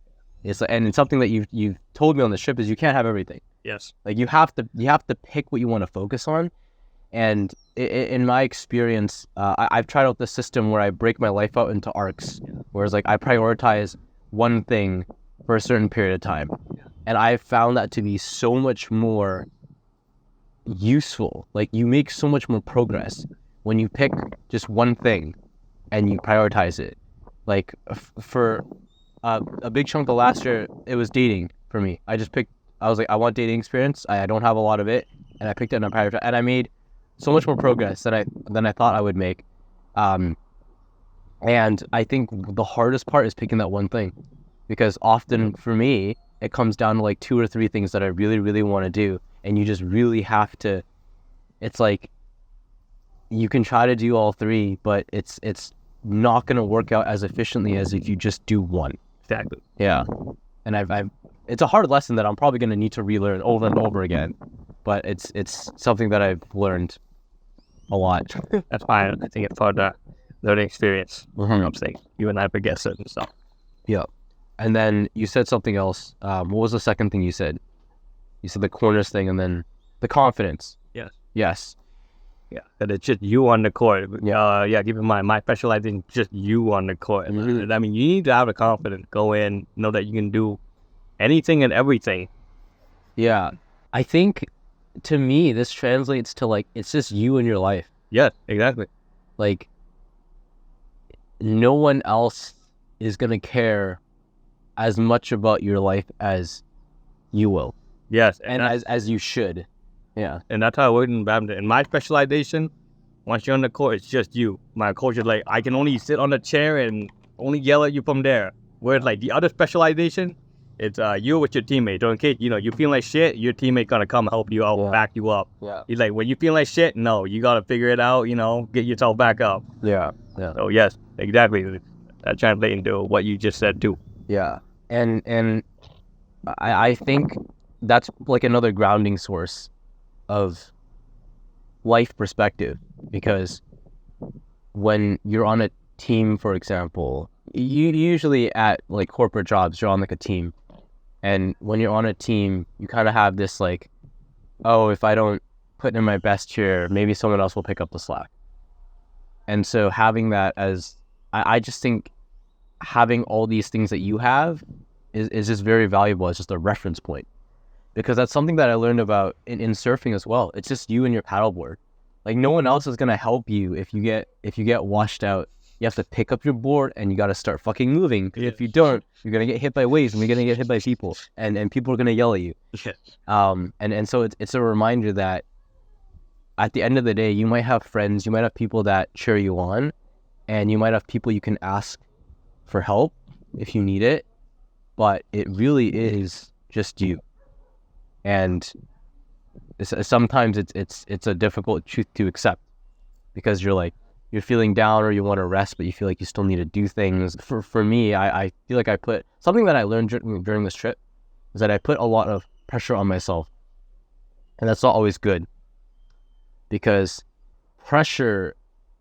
And it's something that you've told me on this trip is you can't have everything. Yes. Like you have to pick what you want to focus on. And in my experience, I've tried out this system where I break my life out into arcs, whereas like I prioritize one thing for a certain period of time. And I found that to be so much more useful. Like you make so much more progress when you pick just one thing and you prioritize it. Like for a big chunk of last year, it was dating for me. I was like, I want dating experience. I don't have a lot of it, and I picked it and I prioritized, and I made so much more progress than I thought I would make. And I think the hardest part is picking that one thing, because often for me, it comes down to like 2 or 3 things that I really, really want to do, and you just really have to. It's like you can try to do all 3, but it's not going to work out as efficiently as if you just do one. Exactly. Yeah. And it's a hard lesson that I'm probably going to need to relearn over and over again, but it's something that I've learned a lot. That's fine. I think it's part of the learning experience. Mm-hmm. I'm saying you and I forget certain stuff. Yeah. And then you said something else. What was the second thing you said? You said the corners thing and then the confidence. Yes. Yes. Yeah, that it's just you on the court. Yeah. Keep in mind, my specializing is just you on the court. Mm-hmm. I mean, you need to have the confidence, go in, know that you can do anything and everything. Yeah. I think, to me, this translates to, like, it's just you and your life. Yeah, exactly. Like, no one else is going to care as much about your life as you will. Yes. And as you should. Yeah. And that's how I work in badminton. In my specialization, once you're on the court, it's just you. My coach is like, I can only sit on the chair and only yell at you from there. Whereas like the other specialization, it's you with your teammate. So in case, you feel like shit, your teammate gonna come help you out, back you up. Yeah. He's like, when you feel like shit, no, you gotta figure it out, get yourself back up. Yeah. Yeah. So yes, exactly. That translates into what you just said too. Yeah. And I think that's like another grounding source of life perspective, because when you're on a team, for example, you usually at like corporate jobs, you're on like a team, and when you're on a team, you kind of have this like, oh, if I don't put in my best here, maybe someone else will pick up the slack. And so having that as, I just think having all these things that you have is just very valuable as just a reference point, because that's something that I learned about in surfing as well. It's just you and your paddleboard. Like no one else is gonna help you if you get washed out. You have to pick up your board and you got to start fucking moving. If you don't, you're gonna get hit by waves and you're gonna get hit by people, and people are gonna yell at you. Yes. And so it's a reminder that at the end of the day, you might have friends, you might have people that cheer you on, and you might have people you can ask for help if you need it, but it really is just you. And sometimes it's a difficult truth to accept, because you're feeling down or you want to rest, but you feel like you still need to do things. For me, I feel like I put something that I learned during this trip is that I put a lot of pressure on myself, and that's not always good, because pressure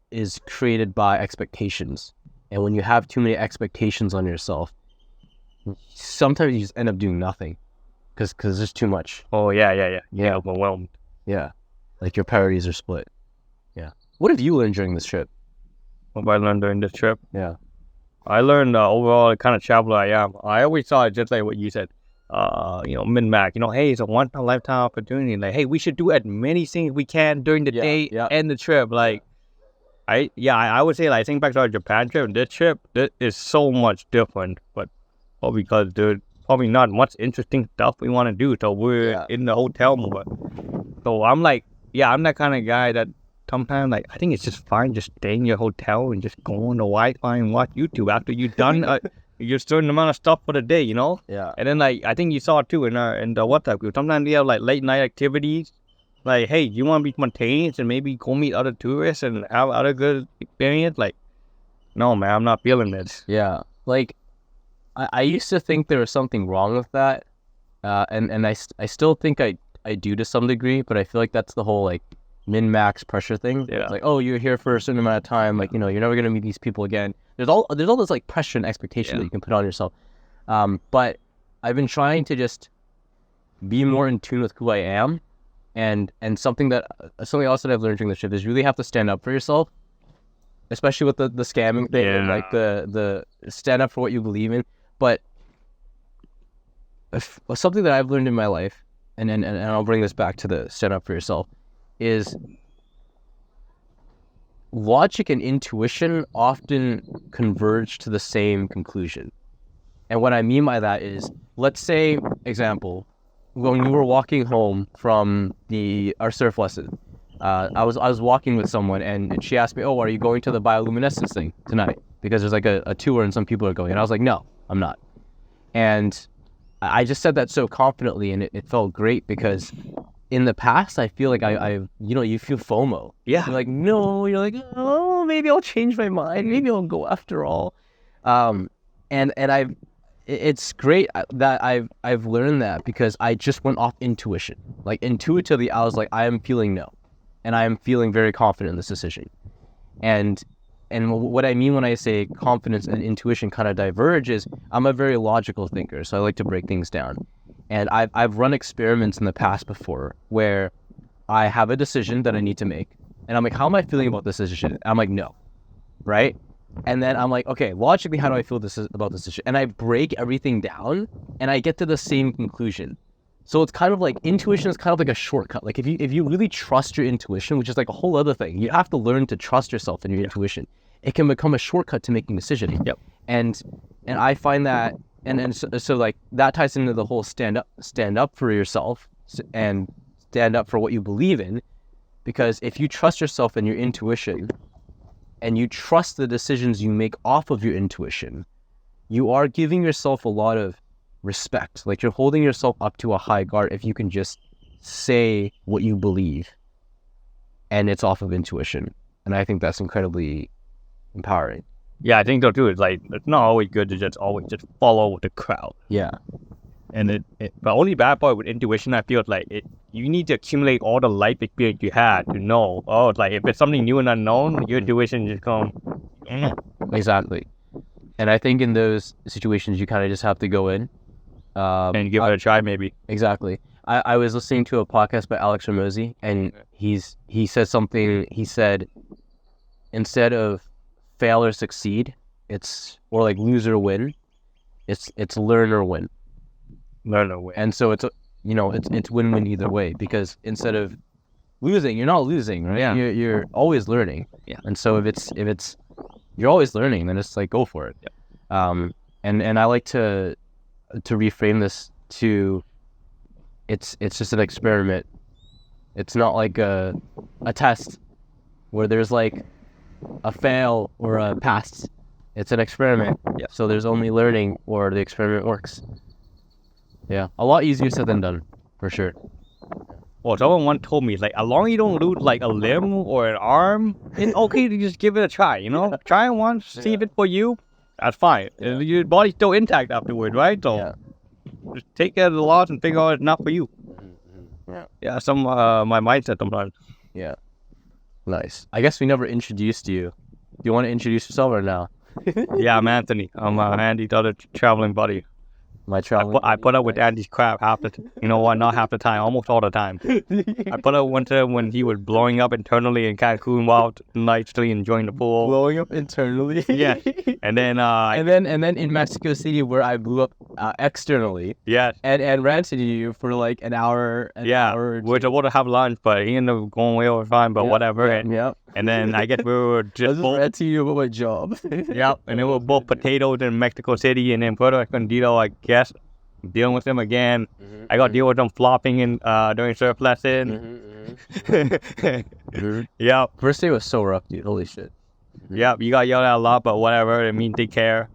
is created by expectations, and when you have too many expectations on yourself, sometimes you just end up doing nothing because there's too much. Oh yeah. Overwhelmed. Yeah, like your priorities are split. Yeah. What have you learned during this trip? What have I learned during this trip? Yeah. I learned overall the kind of traveler I am. I always thought, just like what you said, min-max. Hey, it's a once-in-a-lifetime opportunity. Like, hey, we should do as many things we can during the day and the trip. Like, I would say, like, think back to our Japan trip. This trip, this is so much different, but probably because there's probably not much interesting stuff we want to do. So we're in the hotel mode. So I'm like, I'm that kind of guy that sometimes, like, I think it's just fine just stay in your hotel and just go on the Wi-Fi and watch YouTube after you've done your certain amount of stuff for the day, Yeah. And then, like, I think you saw too in the WhatsApp group, sometimes they have like late night activities. Like, hey, do you want to be spontaneous and maybe go meet other tourists and have other good experience? Like, no, man, I'm not feeling this. Yeah. Like, I used to think there was something wrong with that, and I still think I do to some degree, but I feel like that's the whole, like, min-max pressure thing. Yeah. It's like, oh, you're here for a certain amount of time, like, you're never gonna meet these people again. There's all this like pressure and expectation that you can put on yourself. But I've been trying to just be more in tune with who I am, and something else that I've learned during the trip is you really have to stand up for yourself, especially with the scamming thing, and like the stand up for what you believe in. But something that I've learned in my life, and I'll bring this back to the stand up for yourself, is logic and intuition often converge to the same conclusion. And what I mean by that is, let's say, example, when we were walking home from our surf lesson, I was walking with someone, and she asked me, oh, are you going to the bioluminescence thing tonight? Because there's like a tour and some people are going. And I was like, no, I'm not. And I just said that so confidently, and it felt great, because in the past, I feel like you feel FOMO. Yeah. You're like, no, you're like, oh, maybe I'll change my mind. Maybe I'll go after all. It's great that I've learned that, because I just went off intuition. Like, intuitively, I was like, I am feeling no, and I am feeling very confident in this decision. And what I mean when I say confidence and intuition kind of diverge is, I'm a very logical thinker, so I like to break things down. And I've run experiments in the past before where I have a decision that I need to make, and I'm like, how am I feeling about this decision? And I'm like, no, right? And then I'm like, okay, logically, how do I feel about this decision? And I break everything down, and I get to the same conclusion. So it's kind of like, intuition is kind of like a shortcut. Like, if you really trust your intuition, which is like a whole other thing, you have to learn to trust yourself and your intuition. It can become a shortcut to making decisions. Yep. And I find that, and so like that ties into the whole stand up for yourself and stand up for what you believe in, because if you trust yourself and your intuition, and you trust the decisions you make off of your intuition, you are giving yourself a lot of respect. Like, you're holding yourself up to a high guard if you can just say what you believe, and it's off of intuition. And I think that's incredibly empowering. Yeah, I think so too. It's like, it's not always good to just always just follow the crowd. Yeah. And but only bad part with intuition, I feel like you need to accumulate all the life experience you had to know. Oh, it's like, if it's something new and unknown, your intuition just come. Exactly. And I think in those situations, you kind of just have to go in. And give it a try, maybe. Exactly. I was listening to a podcast by Alex Ramosi, and he said something. He said, instead of fail or succeed, or like lose or win, it's learn or win. Learn away. And so it's it's win-win either way, because instead of losing, you're not losing, right? Yeah. You're always learning. Yeah. And so if it's you're always learning, then it's like go for it. Yeah. And I like to reframe this to it's just an experiment. It's not like a test where there's like a fail or a pass. It's an experiment. Yeah. So there's only learning or the experiment works. Yeah. A lot easier said than done, for sure. Well, someone once told me, like, as long as you don't lose like a limb or an arm, it's okay to just give it a try, you know? Try it once, see if it's for you, that's fine. Yeah. Your body's still intact afterward, right? So Yeah. just take it as a loss and figure out it's not for you. Yeah. Yeah, my mindset sometimes. Yeah. Nice. I guess we never introduced you. Do you want to introduce yourself or now? Yeah, I'm Anthony. I'm Andy's other traveling buddy. My travel. I put up with Andy's crap you know what, not half the time, almost all the time. I put up one time when he was blowing up internally in Cancun while nicely enjoying the pool. Blowing up internally. Yeah. And then, and then in Mexico City, where I blew up externally. yeah. And ranted you for like an hour. Yeah, Hour we're supposed to have lunch, but he ended up going way over time, but whatever. And then I guess we were I just was both, ranting you about my job. yeah, and then we were both potatoes in Mexico City, and then Puerto Escondido, I guess, dealing with them again. I got to deal with them flopping in during surf lesson. Yeah, First day was so rough, dude. Holy shit. yeah, you got yelled at a lot, but whatever. I mean, take care.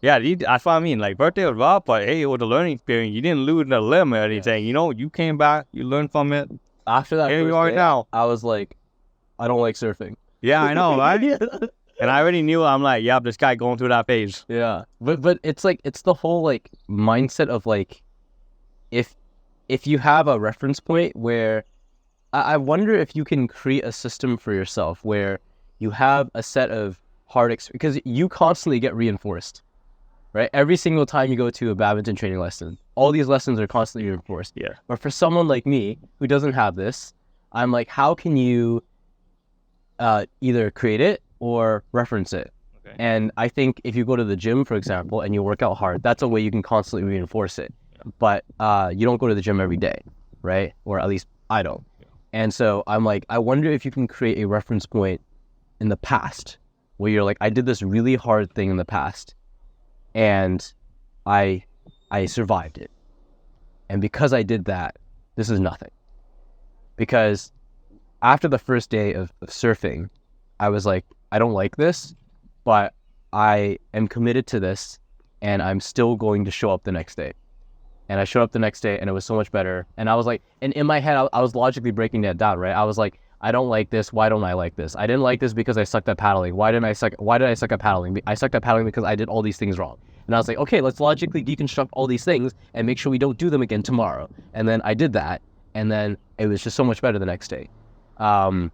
Yeah, that's what I mean. Like, birthday was rough, but hey, it was a learning experience. You didn't lose the limb or anything. You know, you came back, you learned from it. After that, Here you first are day, now. I was like, I don't like surfing. Yeah, I know, right? And I already knew. I'm like, yeah, this guy going through that phase. Yeah, but it's like it's the whole like mindset of like, if you have a reference point where, I wonder if you can create a system for yourself where you have a set of because you constantly get reinforced, right? Every single time you go to a badminton training lesson, all these lessons are constantly reinforced. Yeah. But for someone like me who doesn't have this, I'm like, how can you either create it or reference it? Okay. And I think if you go to the gym, for example, and you work out hard, that's a way you can constantly reinforce it. But you don't go to the gym every day, right? Or at least I don't. And so I'm like, I wonder if you can create a reference point in the past where you're like, I did this really hard thing in the past and I survived it. And because I did that, this is nothing. Because after the first day of surfing, I was like, I don't like this, but I am committed to this and I'm still going to show up the next day. And I showed up the next day and it was so much better. And I was like, and in my head, I was logically breaking that down, right? I was like, I don't like this. Why don't I like this? I didn't like this because I sucked at paddling. Why did I suck at paddling? I sucked at paddling because I did all these things wrong. And I was like, okay, let's logically deconstruct all these things and make sure we don't do them again tomorrow. And then I did that. And then it was just so much better the next day. But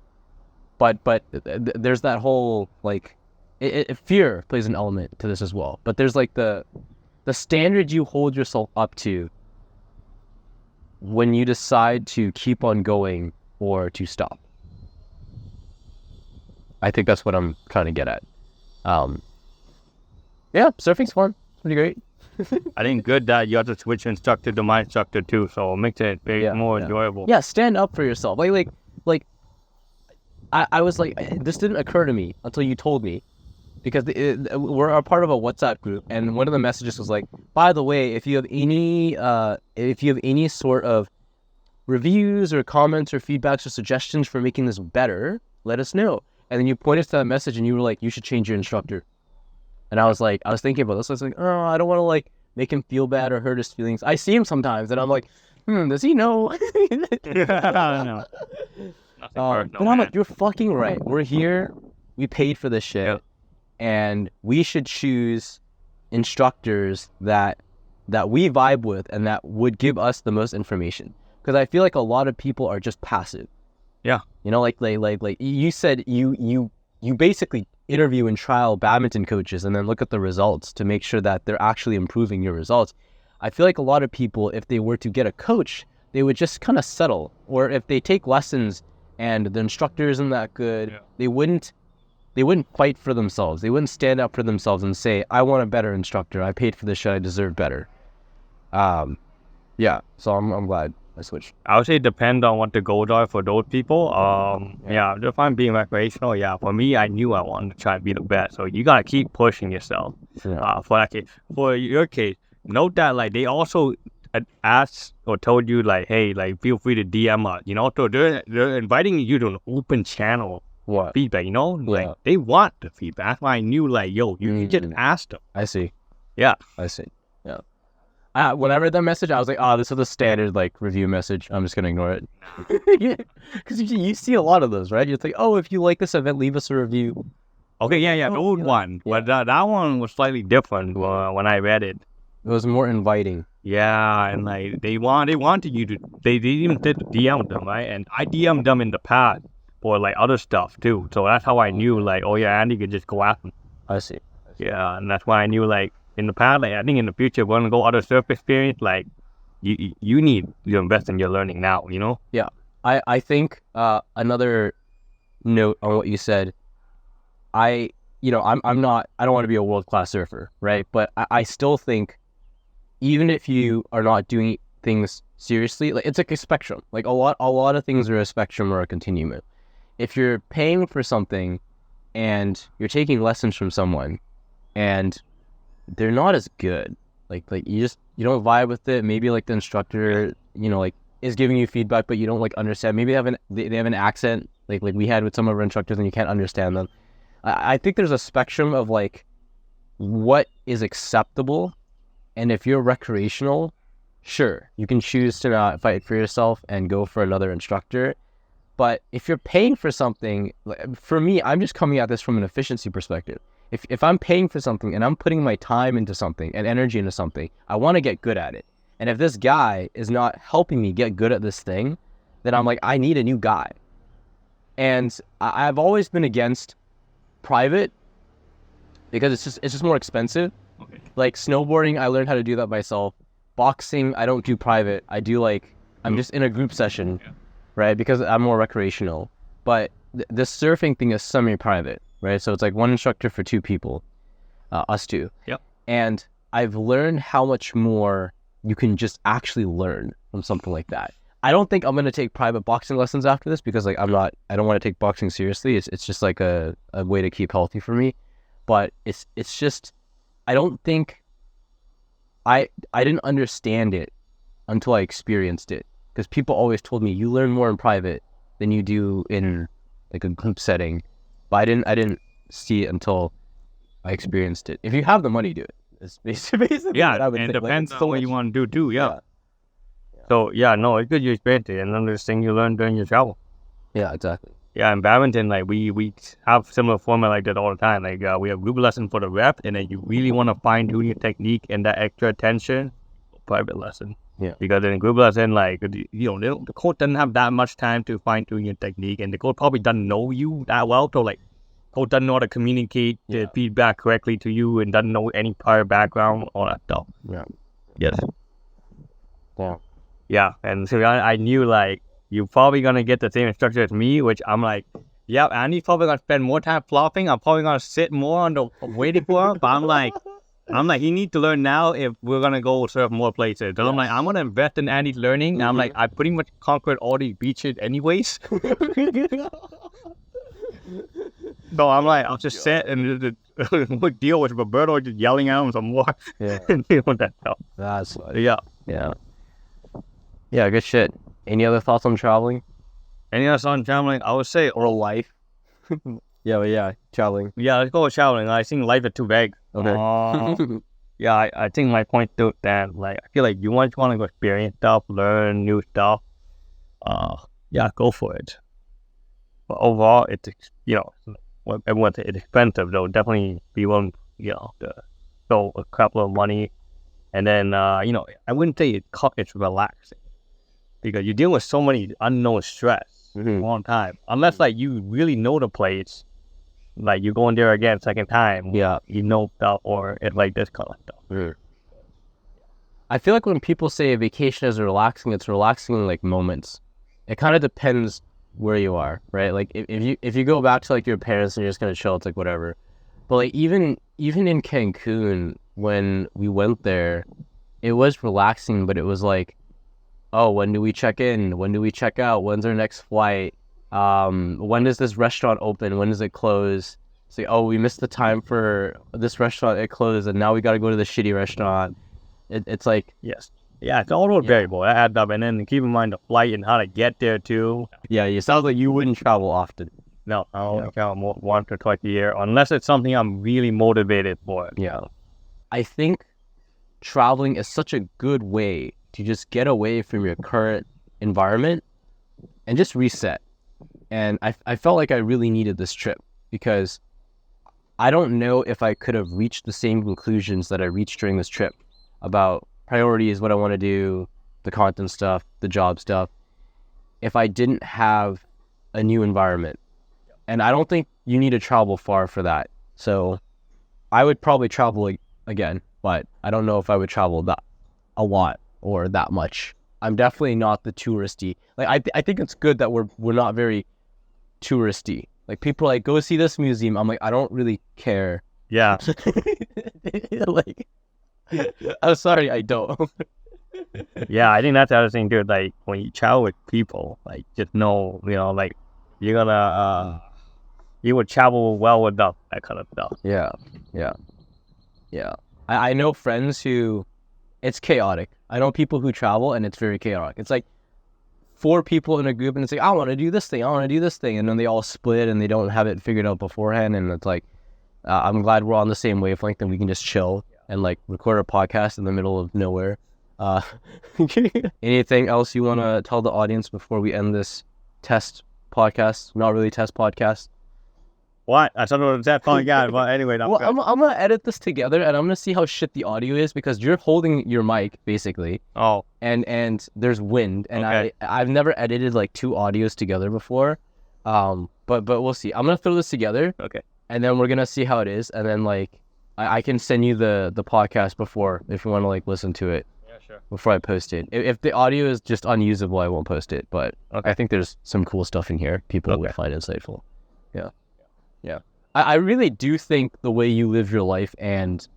there's that whole, like, fear plays an element to this as well. But there's like the standard you hold yourself up to when you decide to keep on going or to stop. I think that's what I'm trying to get at. Yeah, surfing's fun. It's pretty great. I think good that you have to switch instructor to my instructor too, so it makes it more enjoyable. Yeah, stand up for yourself. Like I was like, this didn't occur to me until you told me, because we're a part of a WhatsApp group, and one of the messages was like, by the way, if you have any sort of reviews or comments or feedbacks or suggestions for making this better, let us know. And then you pointed to that message and you were like, you should change your instructor. And I was thinking about this. I was like, oh, I don't want to like make him feel bad or hurt his feelings. I see him sometimes and I'm like, does he know? I don't know. But I'm like, you're fucking right. We're here. We paid for this shit. Yep. And we should choose instructors that we vibe with and that would give us the most information. Because I feel like a lot of people are just passive. Yeah. You know, like you said, you basically interview and trial badminton coaches and then look at the results to make sure that they're actually improving your results. I feel like a lot of people, if they were to get a coach, they would just kind of settle. Or if they take lessons and the instructor isn't that good, they wouldn't they wouldn't fight for themselves. They wouldn't stand up for themselves and say, I want a better instructor. I paid for this shit. I deserve better. Yeah, so I'm glad I switched. I would say it depends on what the goals are for those people. If I'm being recreational, for me, I knew I wanted to try and be the best. So you gotta keep pushing yourself. For that case, for your case, note that like they also asked or told you like, hey, like feel free to DM us. You know, so they're inviting you to an open channel. What? Feedback, you know, like they want the feedback. That's why I knew like, yo, you just ask them. I see. Yeah, I see. Yeah. When I read that message, I was like, oh, this is the standard like review message. I'm just gonna ignore it. Because you see a lot of those, right? You're like, oh, if you like this event, leave us a review. Okay, those one. But that one was slightly different when I read it. It was more inviting. Yeah, and like they wanted you to. They even did DM them, right? And I DM'd them in the past for like other stuff too. So that's how I knew like, oh yeah, Andy could just go after them. I see. Yeah, and that's why I knew like in the past, like I think in the future we're gonna go other surf experience. Like you need to invest in your learning now. You know. Yeah, I think another note on what you said. I'm not. I don't want to be a world-class surfer, right? But I still think even if you are not doing things seriously, like it's like a spectrum. Like a lot of things are a spectrum or a continuum. If you're paying for something and you're taking lessons from someone and they're not as good, like you don't vibe with it. Maybe like the instructor, like is giving you feedback, but you don't like understand. Maybe they have an accent like we had with some of our instructors and you can't understand them. I think there's a spectrum of like what is acceptable. And if you're recreational, sure, you can choose to not fight for yourself and go for another instructor. But if you're paying for something, for me, I'm just coming at this from an efficiency perspective. If I'm paying for something and I'm putting my time into something and energy into something, I want to get good at it. And if this guy is not helping me get good at this thing, then I'm like, I need a new guy. And I've always been against private because it's just more expensive. Okay. Like snowboarding, I learned how to do that myself. Boxing, I don't do private. I do I'm just in a group session, right? Because I'm more recreational. But the surfing thing is semi-private, right? So it's like one instructor for two people, us two. Yep. And I've learned how much more you can just actually learn from something like that. I don't think I'm going to take private boxing lessons after this because I don't want to take boxing seriously. It's just like a way to keep healthy for me. But it's just, I don't think I didn't understand it until I experienced it, because people always told me you learn more in private than you do in like a group setting, but I didn't see it until I experienced it. If you have the money, do it. It's basically what I would think. It depends like, on what you want to do too. Yeah. So it's good you experienced it, and another thing you learn during your travel. Yeah, exactly. Yeah, in badminton, like we have similar format like that all the time. Like we have group lesson for the rep, and then you really want to fine tune your technique and that extra attention, private lesson. Yeah. Because in a group lesson, like the coach doesn't have that much time to fine tune your technique, and the coach probably doesn't know you that well. So like, coach doesn't know how to communicate the feedback correctly to you, and doesn't know any prior background, all that stuff. Yeah. Yes. Yeah. Yeah, and so I knew like you're probably gonna get the same instructor as me, which I'm like, yeah, Andy's probably gonna spend more time flopping. I'm probably gonna sit more on the waiting for him. But I'm like, he needs to learn now if we're gonna go surf more places. So I'm like, I'm gonna invest in Andy's learning. And I'm like, I pretty much conquered all these beaches anyways. So I'm like, I'll just sit and deal with Roberto just yelling at him some more. Yeah. And deal with that stuff. That's funny. Yeah. Yeah. Yeah, good shit. Any other thoughts on traveling? Any other on traveling? I would say, or life? Yeah, traveling. Yeah, let's go with traveling. I think life is too vague. Okay. Yeah, I think my point to that, like, I feel like you want to go experience stuff, learn new stuff. Yeah, go for it. But overall, it's, everyone says it's expensive, though. Definitely be willing, to throw a couple of money. And then, I wouldn't say it's relaxing, because you're dealing with so many unknown stress for a long time. Unless, like, you really know the place, like, you're going there again second time. Yeah. You know stuff, or it's like this kind of stuff. I feel like when people say a vacation is relaxing, it's relaxing in, like, moments. It kind of depends where you are, right? Like if you go back to like your parents and you're just gonna chill, it's like whatever. But like even in Cancun when we went there, it was relaxing, but it was like, oh, when do we check in? When do we check out? When's our next flight? When does this restaurant open? When does it close? It's like, oh, we missed the time for this restaurant. It closed, and now we got to go to the shitty restaurant. It's like, Yes. Yeah, it's all those Yeah. variable. That adds up. And then keep in mind the flight and how to get there too. yeah, it sounds like you wouldn't travel often. No, I only count once or twice a year, unless it's something I'm really motivated for. Yeah. I think traveling is such a good way to just get away from your current environment and just reset. And I felt like I really needed this trip because I don't know if I could have reached the same conclusions that I reached during this trip about priorities, what I want to do, the content stuff, the job stuff, if I didn't have a new environment. And I don't think you need to travel far for that. So I would probably travel again, but I don't know if I would travel that a lot or that much. I'm definitely not the touristy. Like I think it's good that we're not very touristy. Like people are like, go see this museum. I'm like, I don't really care. Yeah. Like, I'm sorry, I don't. Yeah, I think that's the other thing too. Like when you travel with people, like just know, like you're gonna you would travel well with them, that kind of stuff. Yeah. I know friends who, it's chaotic. I know people who travel and it's very chaotic. It's like 4 people in a group and it's like, I want to do this thing, I want to do this thing. And then they all split and they don't have it figured out beforehand. And it's like, I'm glad we're on the same wavelength and we can just chill and like record a podcast in the middle of nowhere. Anything else you want to tell the audience before we end this test podcast? Not really test podcast. What? I don't know what that podcast, but anyway. Well, I'm gonna edit this together and I'm gonna see how shit the audio is because you're holding your mic basically, Oh, and there's wind, and Okay. I've never edited like 2 audios together before, but we'll see. I'm gonna throw this together, okay. and then we're gonna see how it is, and then like I can send you the podcast before if you want to like listen to it Yeah, sure. before I post it. If the audio is just unusable, I won't post it, but Okay. I think there's some cool stuff in here people will Okay. find insightful. Yeah. I really do think the way you live your life and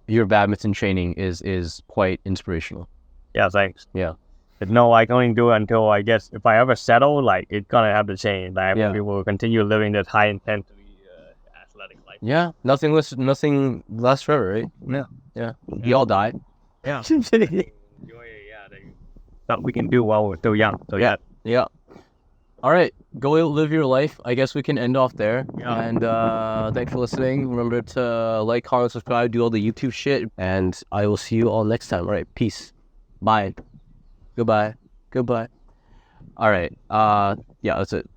your badminton training is quite inspirational. Yeah, thanks. Yeah. But no, I can only do it until I guess if I ever settle, like it's gonna have to change. Like Yeah. we will continue living this high intensity athletic life. Yeah. Nothing lasts forever, right? Yeah. Yeah. We all die. Yeah. That we can do while we're still young. So yeah. Yeah. All right. Go live your life. I guess we can end off there. Yeah. And thanks for listening. Remember to like, comment, subscribe, do all the YouTube shit. And I will see you all next time. All right. Peace. Bye. Goodbye. All right. Yeah, that's it.